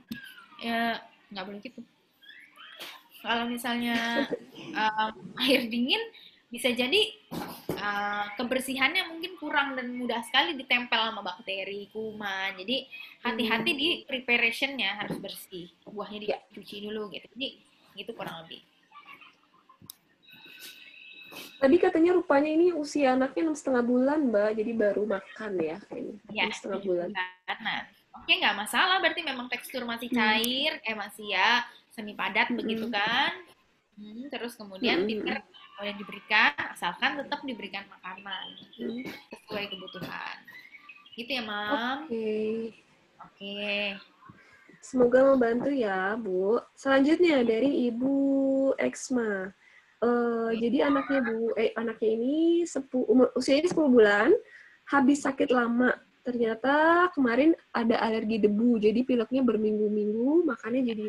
nggak boleh gitu. Kalau misalnya air dingin bisa jadi kebersihannya mungkin kurang dan mudah sekali ditempel sama bakteri, kuman. Jadi hati-hati di preparation-nya, harus bersih. Buahnya dicuci dulu gitu. Jadi gitu kurang lebih. Tadi katanya rupanya ini usia anaknya 6,5 bulan, Mbak. Jadi baru makan ya kayaknya. Ya, 6,5 bulan. Oke, nggak masalah. Berarti memang tekstur masih cair, masih ya semi padat begitu kan. Terus kemudian titer yang diberikan, asalkan tetap diberikan makanan sesuai kebutuhan. Gitu ya, Mam. Oke. Semoga membantu ya, Bu. Selanjutnya dari Ibu Eksma. Jadi anaknya ini usianya 10 bulan, habis sakit lama. Ternyata kemarin ada alergi debu, jadi pileknya berminggu-minggu, makannya jadi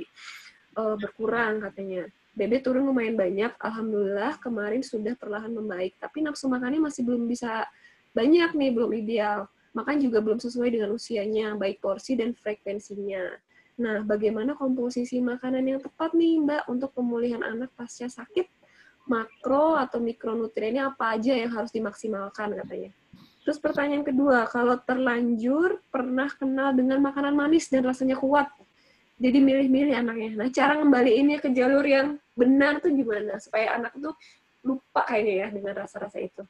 berkurang katanya. Bebe turun lumayan banyak, alhamdulillah kemarin sudah perlahan membaik. Tapi nafsu makannya masih belum bisa banyak nih, belum ideal. Makan juga belum sesuai dengan usianya, baik porsi dan frekuensinya. Nah, bagaimana komposisi makanan yang tepat nih, Mbak, untuk pemulihan anak pasca sakit? Makro atau mikronutriennya apa aja yang harus dimaksimalkan katanya. Terus pertanyaan kedua, kalau terlanjur pernah kenal dengan makanan manis dan rasanya kuat, jadi milih-milih anaknya. Nah, cara ngembaliinnya ke jalur yang benar tuh gimana? Supaya anak tuh lupa kayaknya ya dengan rasa-rasa itu.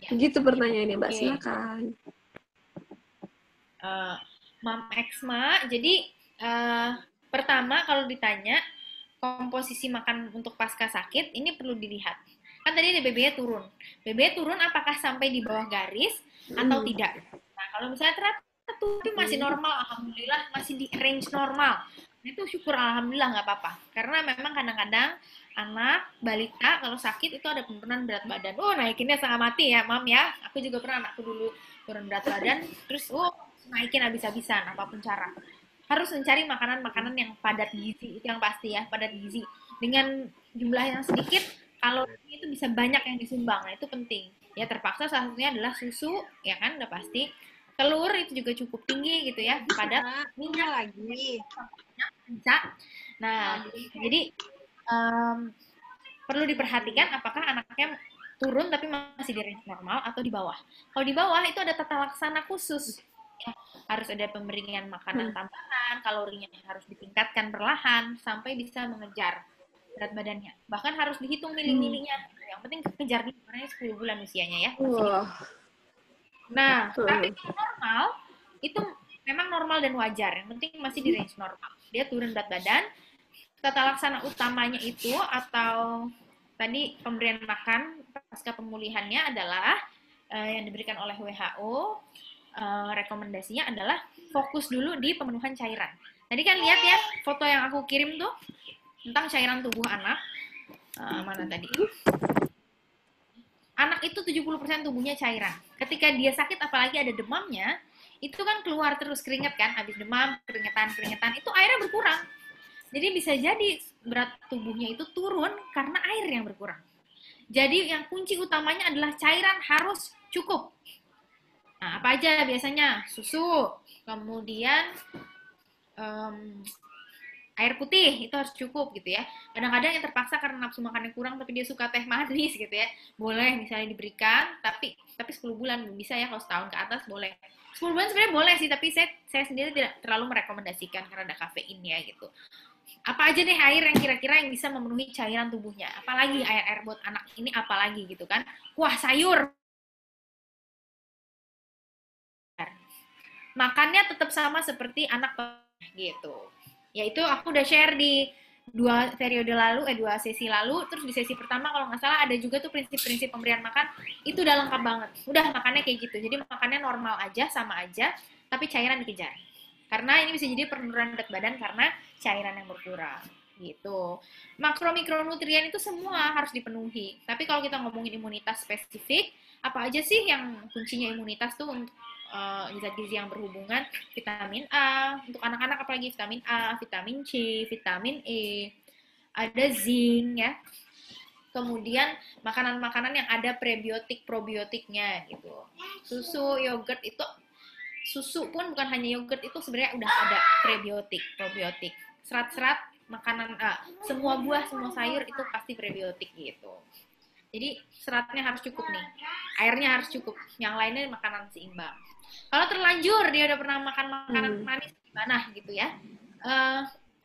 Begitu pertanyaannya, Mbak. Silakan. Mam Eksma, jadi pertama kalau ditanya komposisi makan untuk pasca sakit, ini perlu dilihat. Kan tadi ada BB-nya turun. BB turun apakah sampai di bawah garis atau tidak? Nah, kalau misalnya ternyata itu masih normal, alhamdulillah, masih di range normal. Nah, itu syukur alhamdulillah nggak apa-apa. Karena memang kadang-kadang anak, balita, kalau sakit itu ada penurunan berat badan. Naikinnya setengah mati ya, Mam ya. Aku juga pernah, anakku dulu turun berat badan, terus naikin habis-habisan, apapun cara. Harus mencari makanan-makanan yang padat gizi, itu yang pasti ya, padat gizi. Dengan jumlah yang sedikit, kalorinya itu bisa banyak yang disumbang, nah itu penting. Ya terpaksa salah satunya adalah susu, ya kan, udah pasti. Telur itu juga cukup tinggi gitu ya, padat. Minyak lagi. Nah, jadi perlu diperhatikan apakah anaknya turun tapi masih di range normal atau di bawah. Kalau di bawah itu ada tata laksana khusus. Ya, harus ada pemberian makanan tambahan, kalorinya harus ditingkatkan perlahan sampai bisa mengejar berat badannya. Bahkan harus dihitung mili-milinya. Yang penting kejar di karena 10 bulan usianya ya. Nah, tapi kalau normal itu memang normal dan wajar. Yang penting masih di range normal. Dia turun berat badan. Tata laksana utamanya itu atau tadi pemberian makan pasca pemulihannya adalah yang diberikan oleh WHO. Rekomendasinya adalah fokus dulu di pemenuhan cairan. Tadi kan lihat ya foto yang aku kirim tuh tentang cairan tubuh anak. Mana tadi? Anak itu 70% tubuhnya cairan. Ketika dia sakit apalagi ada demamnya, itu kan keluar terus keringat kan, habis demam, keringetan, itu airnya berkurang. Jadi bisa jadi berat tubuhnya itu turun karena air yang berkurang. Jadi yang kunci utamanya adalah cairan harus cukup. Nah, apa aja biasanya? Susu, kemudian air putih itu harus cukup gitu ya. Kadang-kadang yang terpaksa karena nafsu makannya kurang tapi dia suka teh manis gitu ya. Boleh misalnya diberikan, tapi 10 bulan bisa ya, kalau setahun ke atas boleh. 10 bulan sebenarnya boleh sih, tapi saya sendiri tidak terlalu merekomendasikan karena ada kafein ya gitu. Apa aja deh air yang kira-kira yang bisa memenuhi cairan tubuhnya? Apalagi air buat anak ini, apalagi gitu kan? Kuah sayur. Makannya tetap sama seperti anak gitu. Yaitu aku udah share di dua sesi lalu. Terus di sesi pertama kalau nggak salah ada juga tuh prinsip-prinsip pemberian makan, itu udah lengkap banget. Udah makannya kayak gitu, jadi makannya normal aja, sama aja, tapi cairan dikejar. Karena ini bisa jadi penurunan berat badan karena cairan yang berkurang gitu. Makro mikronutrien itu semua harus dipenuhi. Tapi kalau kita ngomongin imunitas spesifik, apa aja sih yang kuncinya imunitas tuh untuk zat gizi yang berhubungan? Vitamin A untuk anak-anak, apalagi vitamin A, vitamin C, vitamin E, ada zinc ya. Kemudian makanan-makanan yang ada prebiotik probiotiknya gitu. Susu, yogurt itu, susu pun bukan hanya yogurt, itu sebenarnya udah ada prebiotik probiotik. Serat-serat makanan semua buah, semua sayur itu pasti prebiotik gitu. Jadi seratnya harus cukup nih, airnya harus cukup, yang lainnya makanan seimbang. Kalau terlanjur dia udah pernah makan makanan manis gimana gitu ya,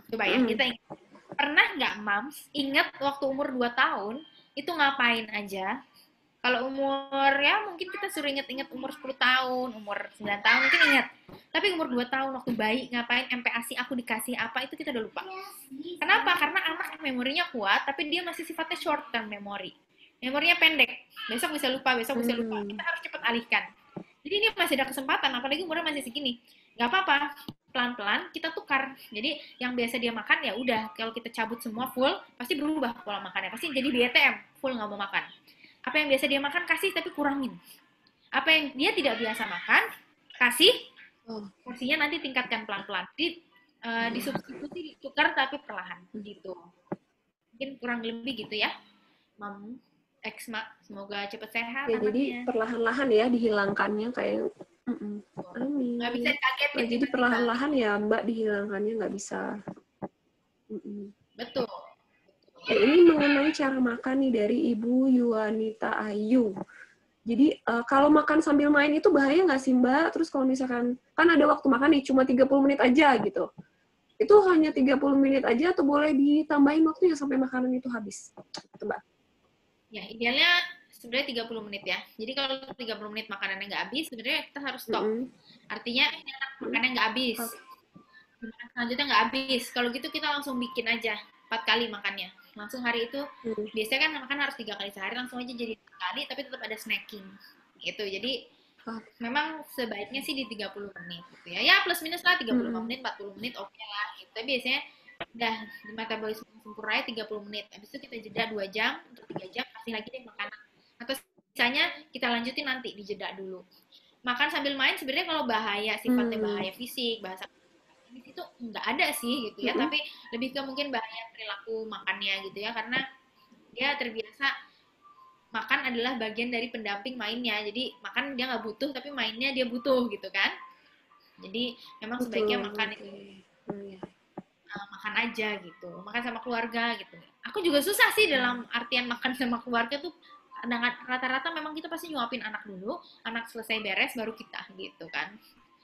coba ya kita ingat. Pernah nggak Mams ingat waktu umur 2 tahun itu ngapain aja? Kalau umur ya mungkin kita suruh inget-inget umur 10 tahun, umur 9 tahun mungkin ingat. Tapi umur 2 tahun waktu bayi ngapain, MPASI aku dikasih apa, itu kita udah lupa. Kenapa? Karena anak memorinya kuat tapi dia masih sifatnya short term memory. Memorinya pendek. Besok bisa lupa, besok bisa lupa. Kita harus cepat alihkan. Jadi ini masih ada kesempatan, apalagi umurnya masih segini. Nggak apa-apa, pelan-pelan kita tukar. Jadi yang biasa dia makan ya udah, kalau kita cabut semua full, pasti berubah pola makannya. Pasti jadi BTM, full nggak mau makan. Apa yang biasa dia makan, kasih tapi kurangin. Apa yang dia tidak biasa makan, kasih, porsinya nanti tingkatkan pelan-pelan. Disubstitusi, ditukar tapi perlahan. Gitu. Mungkin kurang lebih gitu ya, Mam Eksma, semoga cepat sehat. Ya, jadi perlahan-lahan ya dihilangkannya kayak. Amin. Nggak bisa kaget. Nah, jadi perlahan-lahan ya Mbak dihilangkannya, nggak bisa. Betul. Ini mengenai cara makan nih dari Ibu Yuanita Ayu. Jadi kalau makan sambil main itu bahaya nggak sih Mbak? Terus kalau misalkan, kan ada waktu makan nih cuma 30 menit aja gitu. Itu hanya 30 menit aja atau boleh ditambahin waktunya sampai makanan itu habis? Mbak. Ya, idealnya sebenarnya 30 menit ya. Jadi kalau 30 menit makanannya nggak habis, sebenarnya kita harus stop. Artinya makanannya nggak habis. Selanjutnya nggak habis. Kalau gitu kita langsung bikin aja 4 kali makannya. Langsung hari itu, biasanya kan makan harus 3 kali sehari, langsung aja jadi 4 kali, tapi tetap ada snacking. Gitu. Jadi memang sebaiknya sih di 30 menit gitu ya. Ya plus minus lah 35 menit, 40 menit oke lah. Gitu. Tapi biasanya udah metabolisme sempurna 30 menit. Habis itu kita jeda 2 jam untuk 3 jam, kasih lagi deh makanan. Atau sisanya kita lanjutin nanti, dijeda dulu. Makan sambil main sebenarnya kalau bahaya, sifatnya bahaya fisik, bahasa itu nggak ada sih gitu ya, tapi lebih ke mungkin bahaya perilaku makannya gitu ya, karena dia terbiasa makan adalah bagian dari pendamping mainnya. Jadi makan dia nggak butuh, tapi mainnya dia butuh gitu kan. Jadi memang sebaiknya makan itu makan aja gitu, makan sama keluarga gitu. Aku juga susah sih dalam artian makan sama keluarga tuh. Rata-rata memang kita pasti nyuapin anak dulu, anak selesai beres baru kita gitu kan.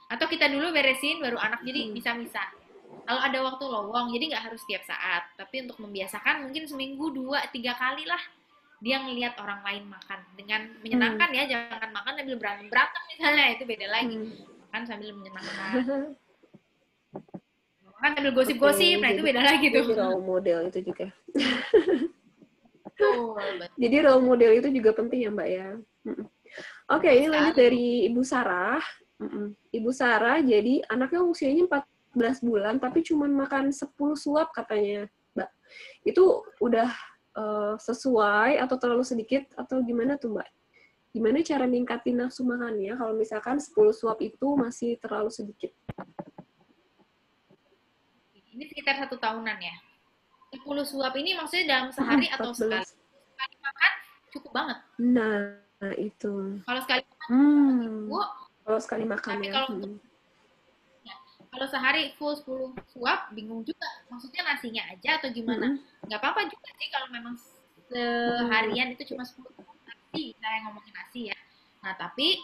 Atau kita dulu beresin baru anak, jadi misah-misah. Kalau ada waktu lowong, jadi nggak harus tiap saat. Tapi untuk membiasakan mungkin seminggu 2-3 kali lah dia ngelihat orang lain makan dengan menyenangkan ya, jangan makan sambil berantem misalnya, itu beda lagi. Makan sambil menyenangkan. Makan sambil gosip-gosip, nah itu beda lagi tuh. Jadi role model itu juga. Jadi role model itu juga penting ya Mbak ya. Oke, ini lanjut dari Ibu Sarah. Ibu Sarah, jadi anaknya usianya 14 bulan, tapi cuma makan 10 suap katanya, Mbak. Itu udah sesuai atau terlalu sedikit atau gimana tuh, Mbak? Gimana cara ningkatin nafsu makannya kalau misalkan 10 suap itu masih terlalu sedikit? Ini sekitar 1 tahunan ya. 10 suap ini maksudnya dalam sehari atau sekali? 14. Sekali makan cukup banget. Nah, itu. Kalau sekali makan, Bu, Kalau sekali makan tapi ya. kalau untuk ya, kalau sehari full 10 suap, bingung juga. Maksudnya nasinya aja atau gimana? Nggak apa-apa juga sih kalau memang seharian itu cuma 10 suap nasi, saya ngomongin nasi ya. Nah, tapi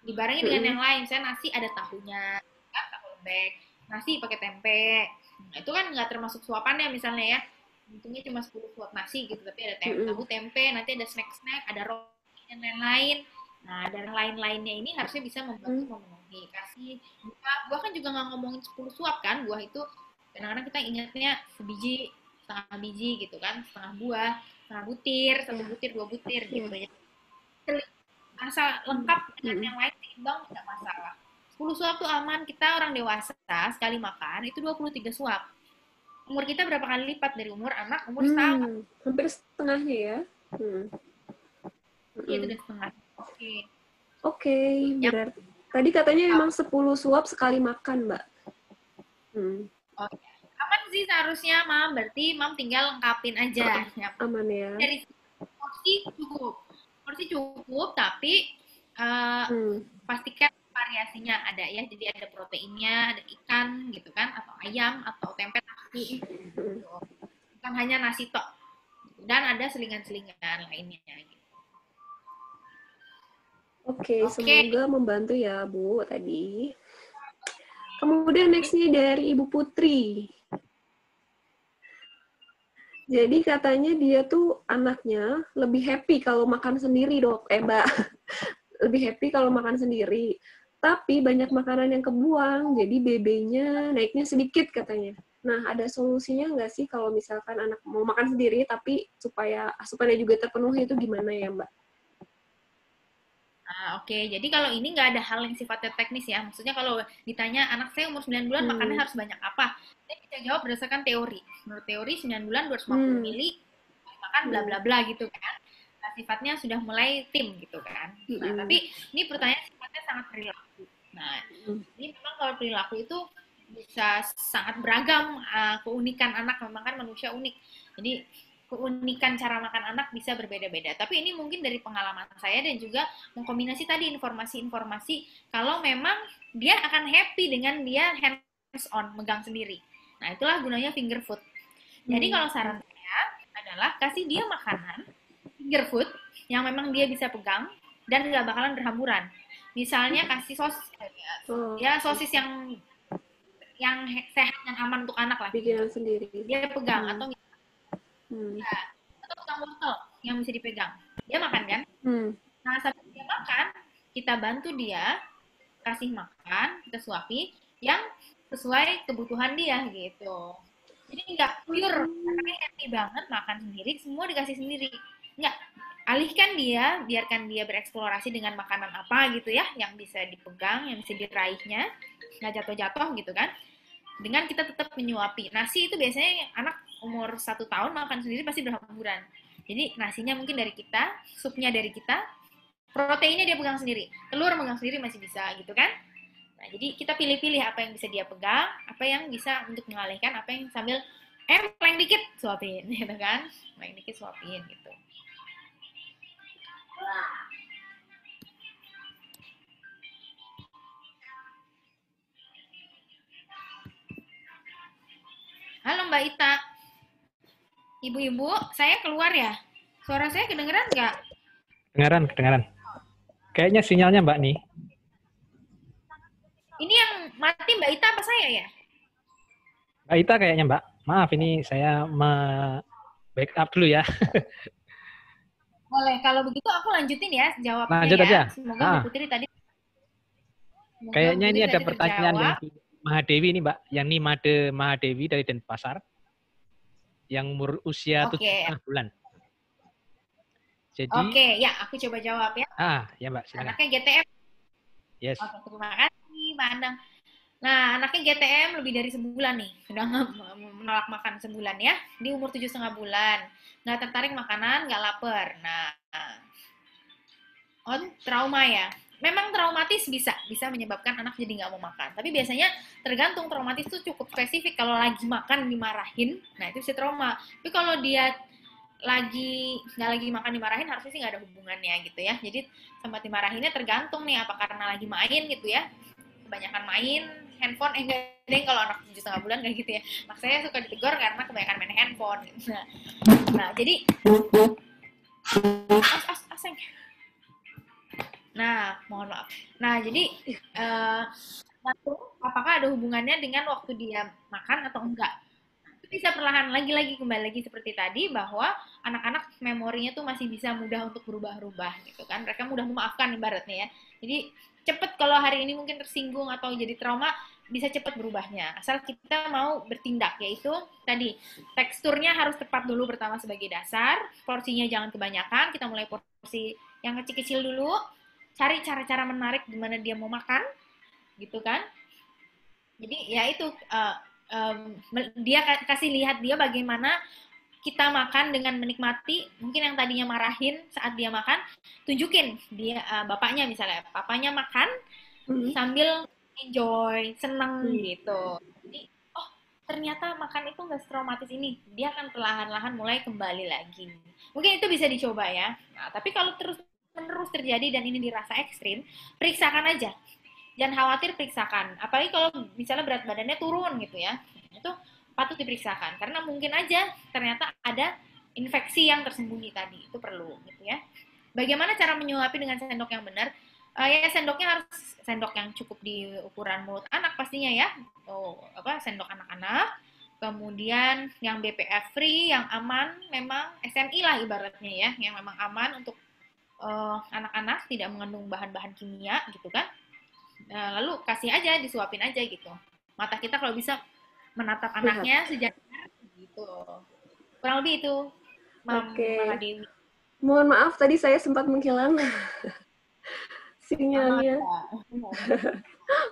dibarengi dengan yang lain. Saya nasi ada tahunya, kan, tahu lembek, nasi pakai tempe. Nah, itu kan nggak termasuk suapannya misalnya ya. Untungnya cuma 10 suap nasi gitu, tapi ada tahu tempe, nanti ada snack-snack, ada roti dan lain-lain. Nah, dan lain-lainnya ini harusnya bisa membantu memenuhi. Kasih buah kan juga nggak ngomongin 10 suap kan, buah itu kadang-kadang kita ingatnya sebiji, setengah biji gitu kan, setengah buah, setengah butir, 1 butir, 2 butir gitu ya. Asal lengkap dengan yang lain seimbang tidak masalah. 10 suap tuh aman, kita orang dewasa sekali makan itu 23 suap. Umur kita berapa kali lipat dari umur anak umur setahun. Hampir setengahnya ya. Iya, itu udah setengah. Oke, berarti tadi katanya memang 10 suap sekali makan, Mbak. Aman sih seharusnya, Mam. Berarti Mam tinggal lengkapin aja. Aman ya. Dari porsi cukup, tapi pastikan variasinya ada ya. Jadi ada proteinnya, ada ikan gitu kan, atau ayam, atau tempe tahu. Bukan hanya nasi tok. Dan ada selingan-selingan lainnya. Gitu. Oke, semoga membantu ya, Bu, tadi. Kemudian next-nya dari Ibu Putri. Jadi katanya dia tuh anaknya lebih happy kalau makan sendiri, Dok. Mbak. Lebih happy kalau makan sendiri. Tapi banyak makanan yang kebuang, jadi BB-nya naiknya sedikit katanya. Nah, ada solusinya nggak sih kalau misalkan anak mau makan sendiri, tapi supaya asupannya juga terpenuhi itu gimana ya, Mbak? Oke. Jadi kalau ini nggak ada hal yang sifatnya teknis ya. Maksudnya kalau ditanya anak saya umur 9 bulan makannya harus banyak apa? Saya bisa jawab berdasarkan teori. Menurut teori 9 bulan 250 mili makan bla bla bla gitu kan. Nah, sifatnya sudah mulai tim gitu kan. Nah, tapi ini pertanyaan sifatnya sangat perilaku. Nah, ini memang kalau perilaku itu bisa sangat beragam. Keunikan anak memang kan manusia unik. Jadi keunikan cara makan anak bisa berbeda-beda. Tapi ini mungkin dari pengalaman saya dan juga mengkombinasi tadi informasi-informasi kalau memang dia akan happy dengan dia hands on, megang sendiri. Nah, itulah gunanya finger food. Jadi kalau saran saya adalah kasih dia makanan finger food yang memang dia bisa pegang dan nggak bakalan berhamburan. Misalnya kasih sosis, ya sosis yang sehat dan aman untuk anak lah. Bikin sendiri. Dia pegang atau ya, atau pegang wortel yang bisa dipegang. Dia makan kan? Nah, sambil dia makan, kita bantu dia, kasih makan, kita suapi yang sesuai kebutuhan dia gitu. Jadi nggak pure, anaknya happy banget makan sendiri, semua dikasih sendiri. Nggak, alihkan dia, biarkan dia bereksplorasi dengan makanan apa gitu ya, yang bisa dipegang, yang bisa diraihnya, nggak jatuh-jatuh gitu kan. Dengan kita tetap menyuapi. Nasi itu biasanya anak umur 1 tahun makan sendiri pasti berhamburan. Jadi nasinya mungkin dari kita, supnya dari kita, proteinnya dia pegang sendiri, telur pegang sendiri masih bisa gitu kan. Nah, jadi kita pilih-pilih apa yang bisa dia pegang, apa yang bisa untuk mengalihkan, apa yang sambil plank dikit suapin gitu kan. Plank dikit suapin gitu. Halo Mbak Ita. Ibu-ibu, saya keluar ya? Suara saya kedengeran nggak? Kedengeran. Kayaknya sinyalnya Mbak nih. Ini yang mati Mbak Ita apa saya ya? Mbak Ita kayaknya Mbak. Maaf ini saya backup dulu ya. Boleh, kalau begitu aku lanjutin ya jawabnya. Lanjut aja. Semoga Mbak Putri tadi. Kayaknya ini ada pertanyaan dari Mahadewi nih Mbak. Yang ini Mahadewi dari Denpasar. Yang umur usia 7,5 bulan. Jadi, ya aku coba jawab ya. Ya Mbak, silakan. Anaknya GTM. Yes. Terima kasih Mbak Andang. Nah, anaknya GTM lebih dari sebulan nih. Sudah menolak makan sebulan ya. Di umur 7,5 bulan. Nggak tertarik makanan, nggak lapar. Nah, trauma ya. memang traumatis bisa menyebabkan anak jadi nggak mau makan. Tapi biasanya tergantung, traumatis itu cukup spesifik. Kalau lagi makan dimarahin, nah itu bisa trauma. Tapi kalau dia nggak lagi makan dimarahin, harusnya sih nggak ada hubungannya gitu ya. Jadi sempat dimarahinnya tergantung nih, apa karena lagi main gitu ya, kebanyakan main handphone, enggak deh kalau anak 7,5 bulan kayak gitu ya. Maksudnya suka ditegur karena kebanyakan main handphone. Nah jadi aseng. Nah, mohon maaf. Nah, jadi apakah ada hubungannya dengan waktu dia makan atau enggak? Itu bisa perlahan lagi kembali lagi seperti tadi, bahwa anak-anak memorinya tuh masih bisa mudah untuk berubah-ubah gitu kan. Mereka mudah memaafkan ibaratnya ya. Jadi cepet kalau hari ini mungkin tersinggung atau jadi trauma, bisa cepat berubahnya. Asal kita mau bertindak, yaitu tadi teksturnya harus tepat dulu pertama sebagai dasar, porsinya jangan kebanyakan, kita mulai porsi yang kecil-kecil dulu, cari cara-cara menarik gimana dia mau makan, gitu kan. Jadi ya itu, dia kasih lihat dia bagaimana kita makan dengan menikmati. Mungkin yang tadinya marahin saat dia makan, tunjukin dia, bapaknya misalnya, papanya makan sambil enjoy, seneng gitu. Jadi, oh ternyata makan itu nggak traumatis ini, dia akan perlahan-lahan mulai kembali lagi. Mungkin itu bisa dicoba ya. Nah, tapi kalau terus terjadi dan ini dirasa ekstrim, periksakan aja. Jangan khawatir, periksakan. Apalagi kalau misalnya berat badannya turun gitu ya, itu patut diperiksakan. Karena mungkin aja ternyata ada infeksi yang tersembunyi tadi, itu perlu gitu ya. Bagaimana cara menyuapi dengan sendok yang benar? Ya sendoknya harus sendok yang cukup di ukuran mulut anak pastinya ya. Sendok anak-anak. Kemudian yang BPA free, yang aman, memang SMI lah ibaratnya ya, yang memang aman untuk anak-anak, tidak mengandung bahan-bahan kimia gitu kan. Lalu kasih aja, disuapin aja gitu. Mata kita kalau bisa menatap anaknya sejak gitu. Kurang lebih itu, Mama Dewi. Mohon maaf tadi saya sempat menghilang sinyalnya.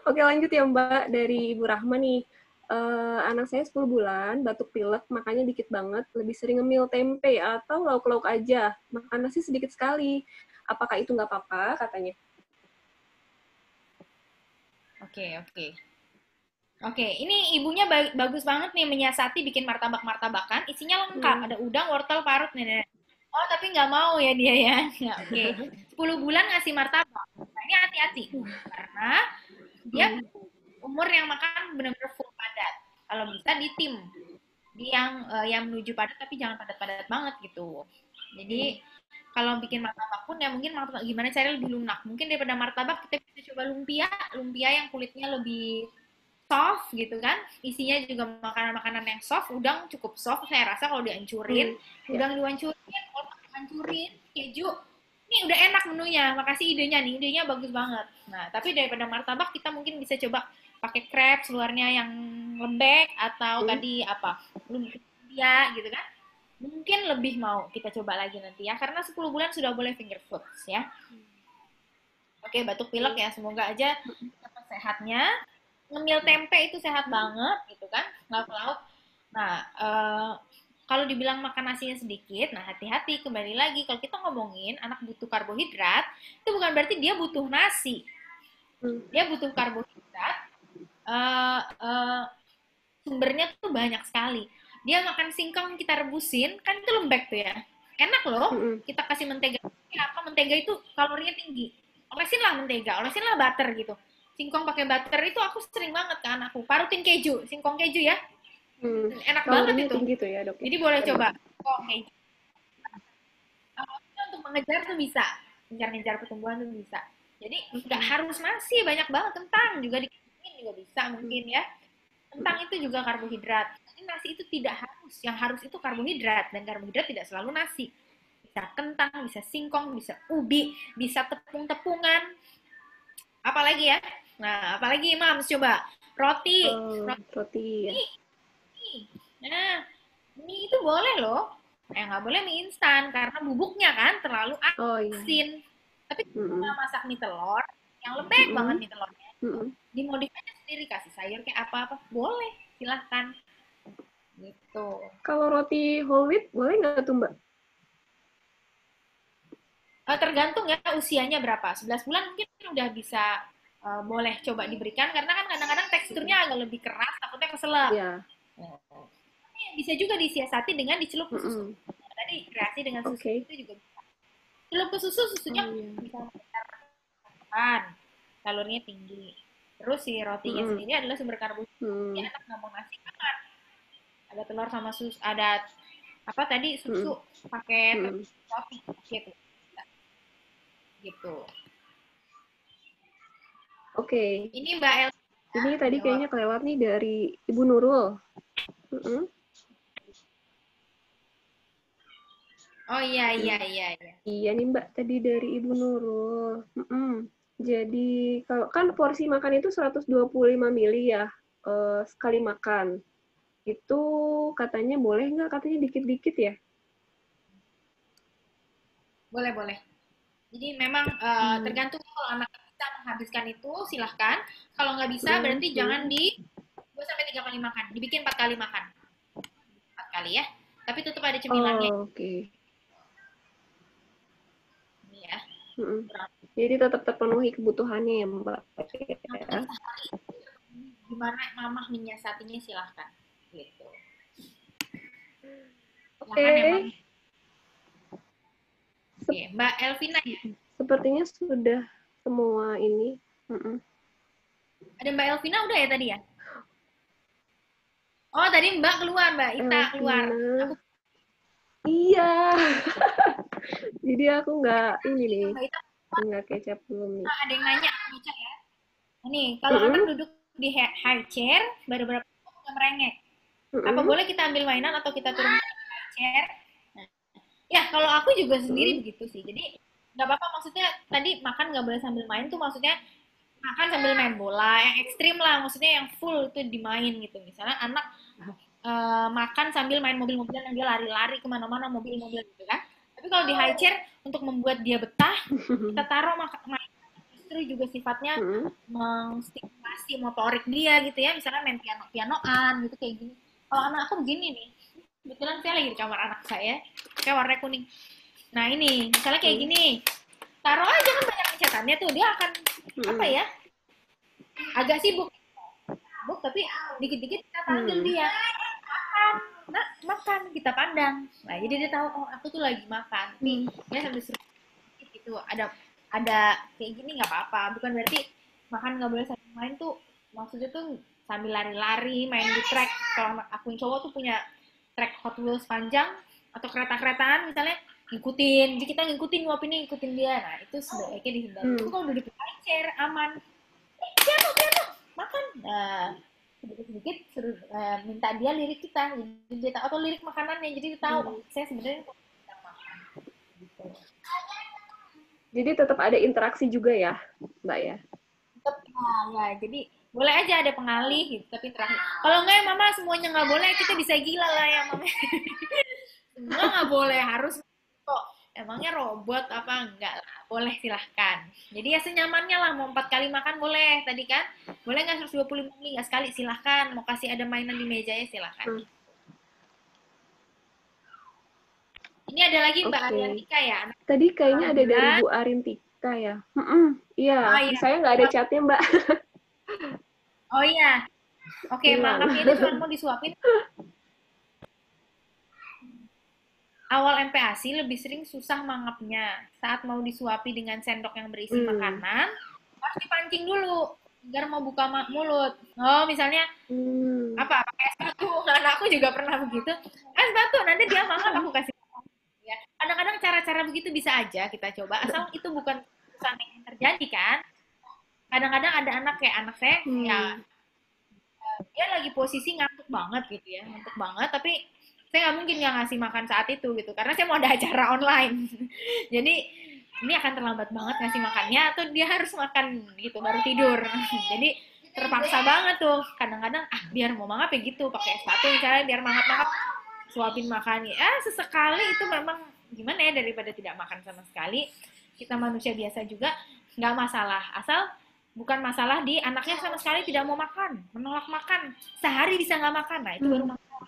Oke, lanjut ya Mbak, dari Ibu Rahma nih. Anak saya 10 bulan, batuk pilek, makannya dikit banget, lebih sering ngemil tempe atau lauk-lauk aja. Makan nasi sedikit sekali. Apakah itu nggak apa-apa, katanya? Oke, ini ibunya bagus banget nih, menyiasati bikin martabak-martabakan, isinya lengkap, ada udang, wortel, parut, nenek. Oh, tapi nggak mau ya dia ya. Oke. 10 bulan ngasih martabak. Nah, ini hati-hati. Karena dia umur yang makan benar-benar full padat. Kalau bisa di tim. Di yang menuju padat, tapi jangan padat-padat banget gitu. Jadi, kalau bikin martabak pun ya mungkin gimana caranya lebih lunak. Mungkin daripada martabak, kita bisa coba lumpia. Lumpia yang kulitnya lebih soft gitu kan, isinya juga makanan-makanan yang soft. Udang cukup soft saya rasa kalau dihancurin. Udang dihancurin, keju, ini udah enak menunya. Makasih idenya nih, idenya bagus banget. Nah, tapi daripada martabak kita mungkin bisa coba pakai crepes luarnya yang lembek, atau tadi lumpia gitu kan. Mungkin lebih mau kita coba lagi nanti ya, karena 10 bulan sudah boleh finger foods ya. Oke, batuk pilek ya, semoga aja dapat sehatnya. Ngemil tempe itu sehat banget gitu kan, lauk-lauk. Nah, kalau dibilang makan nasinya sedikit, nah hati-hati, kembali lagi kalau kita ngomongin anak butuh karbohidrat, itu bukan berarti dia butuh nasi. Dia butuh karbohidrat, sumbernya tuh banyak sekali. Dia makan singkong kita rebusin, kan itu lembek tuh ya, enak loh. Kita kasih mentega, mentega itu kalorinya tinggi. Olesinlah mentega, olesinlah butter gitu. Singkong pakai butter itu aku sering banget ke anakku. Parutin keju, singkong keju ya. Enak banget itu. Gitu ya, Dok. Jadi boleh coba singkong keju. Untuk mengejar tuh bisa. Ngejar-ngejar pertumbuhan tuh bisa. Jadi nggak harus nasi, banyak banget. Kentang juga dikasih juga bisa mungkin ya. Kentang itu juga karbohidrat. Jadi nasi itu tidak harus. Yang harus itu karbohidrat. Dan karbohidrat tidak selalu nasi. Bisa kentang, bisa singkong, bisa ubi, bisa tepung-tepungan. Apalagi ya? Nah, apalagi Mams coba roti. Roti. Nah, mie itu boleh loh. Nggak boleh mie instan karena bubuknya kan terlalu asin. Tapi kita masak mie telur yang lembek banget mie telurnya. Dimodifikasi sendiri, kasih sayur kayak apa-apa, boleh, silahkan. Gitu. Kalau roti whole wheat boleh nggak tuh Mbak? Tergantung ya usianya berapa. 11 bulan mungkin udah bisa boleh coba diberikan, karena kan kadang-kadang teksturnya agak lebih keras, takutnya keselak. Yeah. Bisa juga disiasati dengan dicelup ke susu. Tadi kreasi dengan susu itu juga bisa. Celup ke susu, susunya bisa kalorinya tinggi. Terus si rotinya sendiri adalah sumber karbohidrat. Jadi anak nggak mau nasi hangat. Ada telur sama susu, ada apa tadi susu pakai roti gitu. Gitu. Oke. Ini Mbak El. Ini tadi kayaknya kelewat nih dari Ibu Nurul. Oh iya. Iya nih Mbak, tadi dari Ibu Nurul. Jadi kalau kan porsi makan itu 125 ml ya sekali makan. Itu katanya boleh nggak? Katanya dikit-dikit ya? Boleh. Jadi memang tergantung, kalau anak bisa menghabiskan itu silahkan. Kalau nggak bisa berarti jangan di 2-3 kali makan. Dibikin 4 kali makan. 4 kali ya. Tapi tetap ada cemilannya. Oke. Ini ya. Jadi tetap terpenuhi kebutuhannya ya Mbak. Gimana mamah menyiasatinya silahkan. Gitu. Oke. Oke, Mbak Elvina ya? Sepertinya sudah semua ini. Ada Mbak Elvina udah ya tadi ya? Oh, tadi Mbak keluar, Mbak Ita keluar. Iya. Jadi aku nggak ini nih. Nggak kecap belum nih. Ada yang nanya, baca ya. Nih, kalau anak duduk di high chair, beberapa merengek. Apa boleh kita ambil mainan atau kita turun ke high chair? Ya, kalau aku juga sendiri begitu sih. Jadi, nggak apa-apa, maksudnya tadi makan nggak boleh sambil main tuh maksudnya makan sambil main bola. Yang ekstrim lah, maksudnya yang full itu dimain gitu. Misalnya anak makan sambil main mobil-mobilan yang dia lari-lari kemana-mana mobil-mobil gitu kan. Tapi kalau di high chair, untuk membuat dia betah, kita taruh main justru juga sifatnya menstimulasi motorik dia gitu ya. Misalnya main piano-pianoan gitu kayak gini. Kalau anak aku begini nih, kebetulan saya lagi di kamar anak saya, kayak warna kuning. Nah ini, misalnya kayak gini, taruh aja kan banyak pencetannya tuh, dia akan apa ya? Agak sibuk, tapi dikit-dikit kita panggil dia, makan, kita pandang. Nah jadi dia tahu, oh aku tuh lagi makan. Nih, dia sambil seru gitu. Ada kayak gini nggak apa-apa, bukan berarti makan nggak boleh sambil main tuh, maksudnya tuh sambil lari-lari, main di track. Kalau aku yang cowok tuh punya track Hot Wheels panjang atau kereta-keretaan misalnya, ngikutin, jadi kita ngikutin dia. Nah itu sebaiknya dihindari. Itu kalau udah di chair aman, piano makan. Nah sedikit minta dia lirik kita, jadi dia tahu, atau lirik makanannya, jadi dia tahu saya sebenarnya makan. Gitu. Jadi tetap ada interaksi juga ya, Mbak ya? Tetap ya, jadi boleh aja ada pengalih gitu, tapi terakhir. Kalau enggak ya Mama semuanya nggak boleh, kita bisa gila lah ya Mama. Semua nggak boleh, harus kok. Emangnya robot apa enggak lah, boleh silahkan. Jadi ya senyamannya lah, mau 4 kali makan boleh tadi kan. Boleh nggak 125 ml, nggak sekali silahkan. Mau kasih ada mainan di mejanya silahkan. Ini ada lagi Mbak Ariantika ya? Tadi kayaknya ada dari Bu Arintika ya? Iya, saya nggak ada chatnya Mbak. Oh iya. Oke, maaf ini cuma mau disuapin. Awal MPASI lebih sering susah mangapnya. Saat mau disuapi dengan sendok yang berisi makanan, harus dipancing dulu agar mau buka mulut. Oh, misalnya apa? Pakai es batu. Anakku juga pernah begitu. Es batu, nanti dia mangap aku kasih. Ya. Kadang-kadang cara-cara begitu bisa aja kita coba, asal itu bukan kesan yang terjadi kan. Kadang-kadang ada anak kayak anak saya, ya dia lagi posisi ngantuk banget gitu ya, ngantuk banget, tapi saya nggak mungkin nggak ngasih makan saat itu gitu, karena saya mau ada acara online. Jadi ini akan terlambat banget ngasih makannya, atau dia harus makan gitu baru tidur. Jadi terpaksa banget tuh. Kadang-kadang biar mau mangap ya gitu, pakai es batu misalnya biar mangap-mangap, suapin makan. Ya sesekali itu memang gimana ya, daripada tidak makan sama sekali. Kita manusia biasa juga nggak masalah, asal bukan masalah di anaknya sama sekali tidak mau makan, menolak makan, sehari bisa nggak makan, nah itu baru masalah.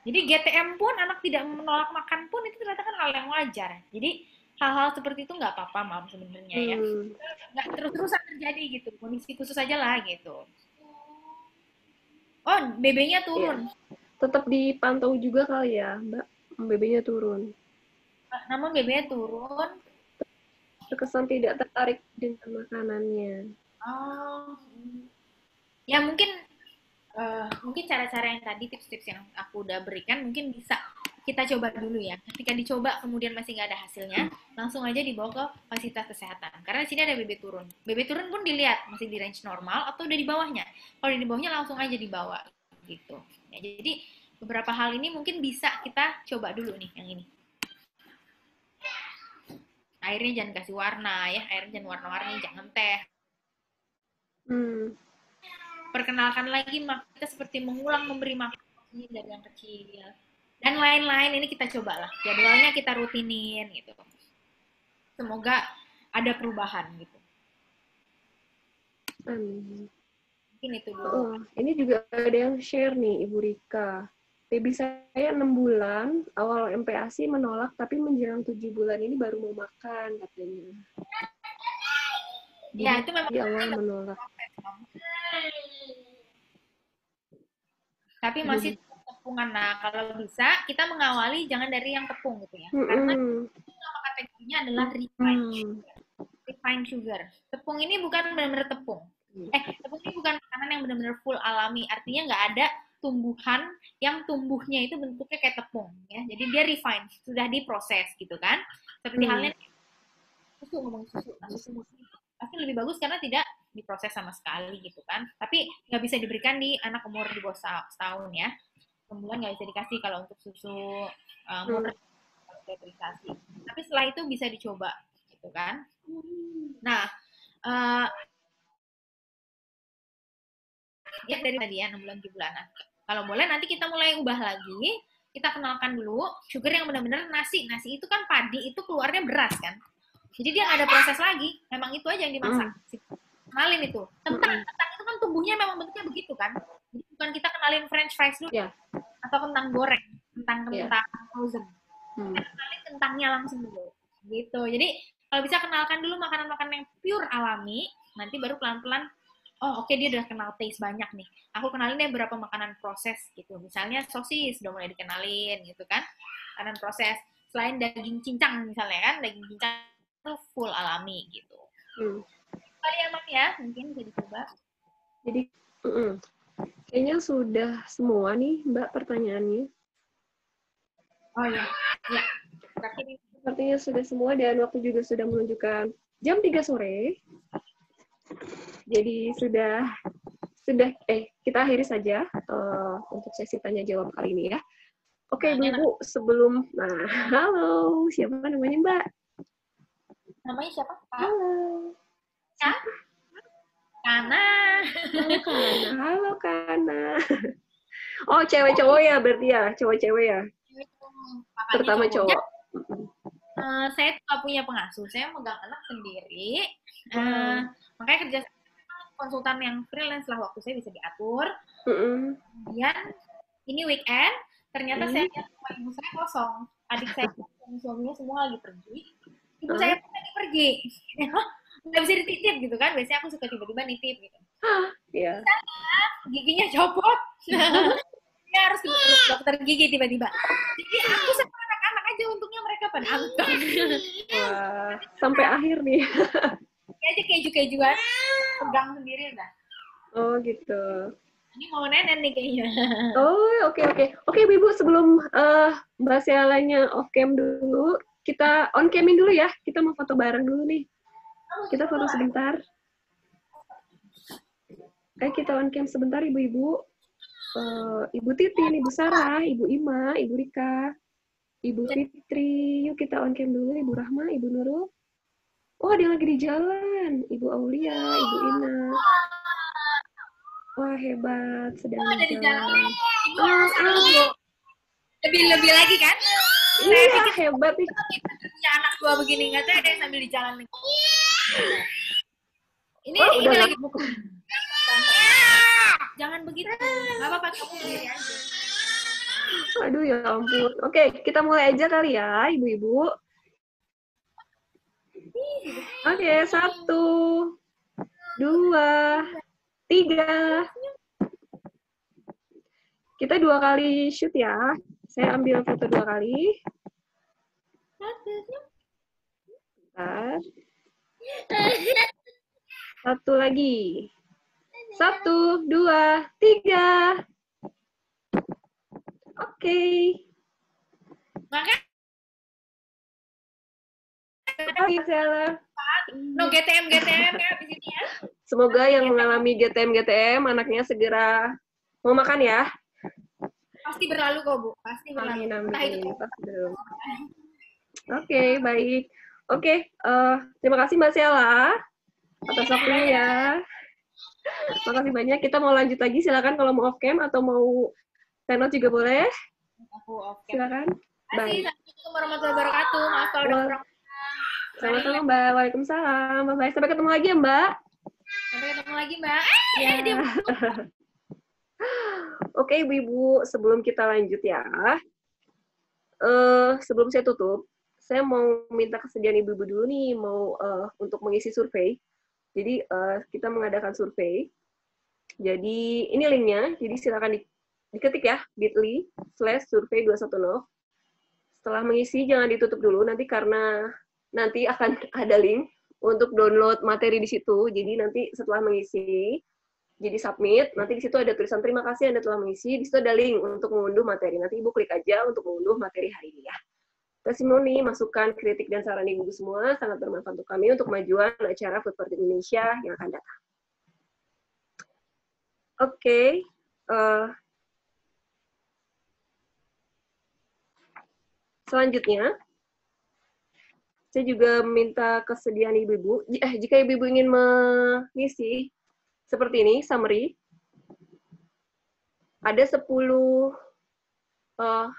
Jadi GTM pun anak tidak menolak makan pun itu ternyata kan hal yang wajar. Jadi hal-hal seperti itu nggak apa-apa, Mam, sebenarnya ya. Nggak terus-terusan terjadi gitu, kondisi khusus aja lah gitu. Oh, BB-nya turun. Tetap dipantau juga kali ya, Mbak, BB-nya turun. Namun BB-nya turun. Terkesan tidak tertarik dengan makanannya. Oh, ya mungkin cara-cara yang tadi, tips-tips yang aku udah berikan mungkin bisa kita coba dulu ya. Ketika dicoba kemudian masih nggak ada hasilnya, langsung aja dibawa ke fasilitas kesehatan. Karena di sini ada BB turun. BB turun pun dilihat masih di range normal atau udah di bawahnya. Kalau di bawahnya langsung aja dibawa gitu. Ya, jadi beberapa hal ini mungkin bisa kita coba dulu nih yang ini. Airnya jangan kasih warna ya, airnya jangan warna-warni, jangan teh. Perkenalkan lagi kita seperti mengulang memberi makan dari yang kecil dan lain-lain. Ini kita cobalah, jadwalnya kita rutinin gitu, semoga ada perubahan gitu. Mungkin itu dulu. Ini juga ada yang share nih, Ibu Rika. Baby saya 6 bulan, awal MPASI menolak, tapi menjelang 7 bulan ini baru mau makan katanya. Ya, itu memang di awal menolak. Tapi masih tepungan. Nah, kalau bisa kita mengawali jangan dari yang tepung gitu ya. Karena nama kategorinya adalah refined sugar. Tepung ini bukan benar-benar tepung. Tepung ini bukan makanan yang benar-benar full alami. Artinya nggak ada tumbuhan yang tumbuhnya itu bentuknya kayak tepung ya. Jadi dia refined, sudah diproses gitu kan. Seperti halnya susu pasti lebih bagus karena tidak diproses sama sekali gitu kan. Tapi nggak bisa diberikan di anak umur di bawah setahun ya. Kemudian nggak bisa dikasih kalau untuk susu murni sterilisasi. Tapi setelah itu bisa dicoba gitu kan. Nah, ya dari tadi ya 6 bulan 7 bulan. Nah, kalau boleh nanti kita mulai ubah lagi. Kita kenalkan dulu sugar yang benar-benar nasi. Nasi itu kan padi, itu keluarnya beras kan. Jadi dia nggak ada proses lagi. Memang itu aja yang dimasak. Kenalin itu. Kentang itu kan tumbuhnya memang bentuknya begitu kan. Jadi bukan kita kenalin French fries dulu atau kentang goreng, kentang frozen. Kita kenalin kentangnya langsung dulu. Gitu. Jadi kalau bisa kenalkan dulu makanan-makanan yang pure alami, nanti baru pelan-pelan dia udah kenal taste banyak nih. Aku kenalin deh beberapa makanan proses gitu. Misalnya sosis udah mulai dikenalin gitu kan. Makanan proses. Selain daging cincang misalnya kan, daging cincang itu full alami gitu. Kali ya, Mam ya, mungkin bisa dicoba. Jadi kayaknya sudah semua nih, Mbak, pertanyaannya. Oh ya. Sepertinya sudah semua dan waktu juga sudah menunjukkan jam 3 sore. Jadi sudah kita akhiri saja untuk sesi tanya jawab kali ini ya. Oke, Ibu, sebelum halo, siapa namanya, Mbak? Namanya siapa? Halo. Kana. Halo, Kana. Oh, cewek cowok ya berarti ya? Cowok-cewek ya? Terutama cowok. Saya nggak punya pengasuh, saya megang anak sendiri. Makanya kerja konsultan yang freelance lah, waktu saya bisa diatur. Kemudian ini weekend, ternyata saya lihat rumah ibu saya kosong. Adik saya dan suaminya semua lagi pergi. Ibu saya pun lagi pergi. Nggak bisa dititip gitu kan. Biasanya aku suka tiba-tiba nitip gitu. Iya. Giginya copot. Dia harus ke dokter gigi tiba-tiba. Jadi aku sama anak-anak aja, untungnya mereka pada angkat. Wah, sampai akhir nih. Dia aja keju-kejuan, pegang sendiri udah. Oh gitu. Ini mau nenen nih kayaknya. Oh, oke. Oke, Ibu, sebelum Mbak Sialanya off cam dulu, kita on camin dulu ya. Kita mau foto bareng dulu nih. Kita foto sebentar. Kita on cam sebentar, Ibu-ibu. Ibu Titin, Ibu Sarah, Ibu Ima, Ibu Rika, Ibu Fitri. Yuk kita on cam dulu, Ibu Rahma, Ibu Nurul. Oh, ada yang lagi di jalan. Ibu Aulia, Ibu Ina. Wah, hebat. Sedang di jalan. Lebih lagi kan? Iya, hebat nih. Punya anak dua begini, nggak tahu ada yang sambil di jalan nih. Ini udah lagi. Jangan begitu. Nggak apa-apa, kamu sendiri aja. Aduh, ya ampun. Oke, kita mulai aja kali ya, Ibu-ibu. Oke, 1, 2, 3. Kita 2 kali shoot ya. Saya ambil foto 2 kali. Bentar. 1 lagi. 1, 2, 3. Oke. Makasih, Sela. No GTM ya habis ini ya. Semoga yang mengalami GTM anaknya segera mau makan ya. Pasti berlalu kok, Bu. Pasti berlalu. Amin. Pasti berlalu. Oke, baik. Oke, terima kasih Mbak Sela atas waktunya ya. Makasih banyak. Kita mau lanjut lagi. Silakan kalau mau off cam atau mau stand juga boleh. Aku off cam. Silakan. Baik. Assalamualaikum warahmatullahi wabarakatuh. Maaf kalau ada kurang. Sama-sama Mbak. Waalaikumsalam. Bye-bye. Sampai ketemu lagi ya Mbak. Sampai ketemu lagi Mbak. Ya. Oke Ibu-Ibu, sebelum kita lanjut ya. Sebelum saya tutup, saya mau minta kesediaan Ibu-Ibu dulu nih mau untuk mengisi survei. Jadi kita mengadakan survei. Jadi ini linknya. Jadi silakan diketik ya bit.ly/survei210. Setelah mengisi jangan ditutup dulu nanti karena nanti akan ada link untuk download materi di situ. Jadi nanti setelah mengisi, jadi submit, nanti di situ ada tulisan terima kasih Anda telah mengisi, di situ ada link untuk mengunduh materi. Nanti Ibu klik aja untuk mengunduh materi hari ini ya. Testimoni, masukan, kritik, dan saran Ibu semua sangat bermanfaat untuk kami untuk kemajuan acara Food for Indonesia yang akan datang. Oke. Selanjutnya, saya juga minta kesediaan Ibu-Ibu. Jika Ibu-Ibu ingin mengisi seperti ini, summary. Ada 10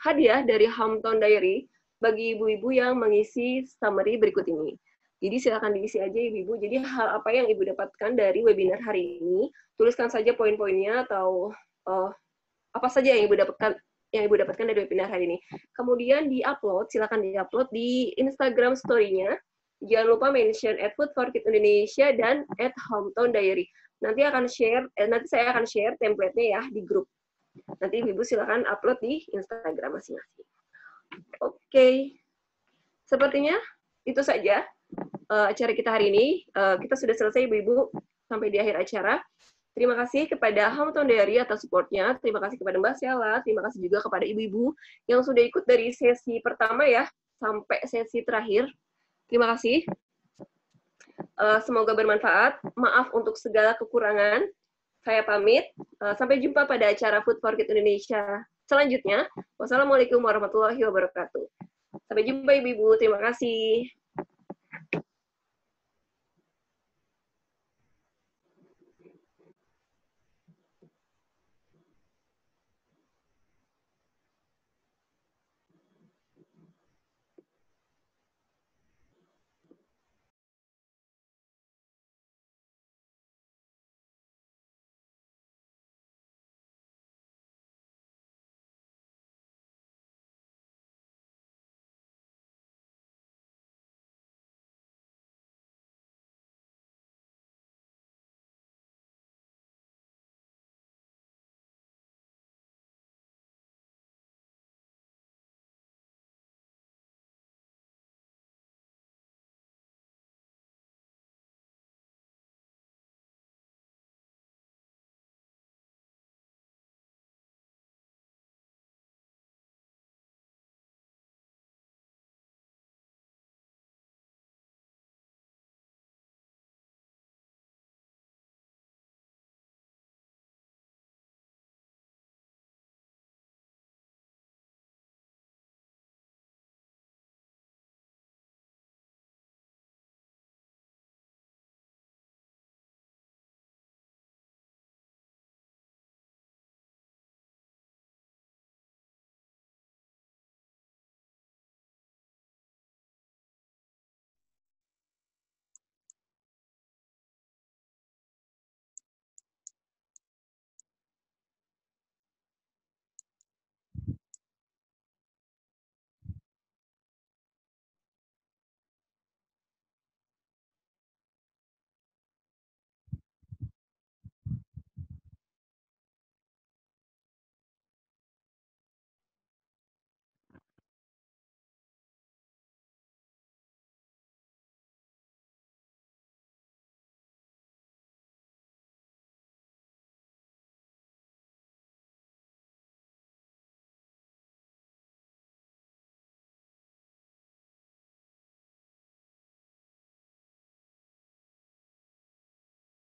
hadiah dari Hometown Diary bagi Ibu-Ibu yang mengisi summary berikut ini. Jadi silakan diisi aja Ibu-Ibu. Jadi hal apa yang Ibu dapatkan dari webinar hari ini, tuliskan saja poin-poinnya atau apa saja yang Ibu dapatkan dari webinar hari ini. Kemudian di-upload, silakan di-upload di Instagram story-nya. Jangan lupa mention @food4kids-Indonesia dan @Hometown Diary. Nanti saya akan share template-nya ya di grup. Nanti Ibu silakan upload di Instagram masing-masing. Oke. Sepertinya itu saja acara kita hari ini. Kita sudah selesai Ibu-Ibu sampai di akhir acara. Terima kasih kepada Hometown Diary atas support-nya. Terima kasih kepada Mbak Sela. Terima kasih juga kepada Ibu-Ibu yang sudah ikut dari sesi pertama ya, sampai sesi terakhir. Terima kasih. Semoga bermanfaat. Maaf untuk segala kekurangan. Saya pamit. Sampai jumpa pada acara Food for Kids Indonesia selanjutnya. Wassalamualaikum warahmatullahi wabarakatuh. Sampai jumpa Ibu-Ibu. Terima kasih.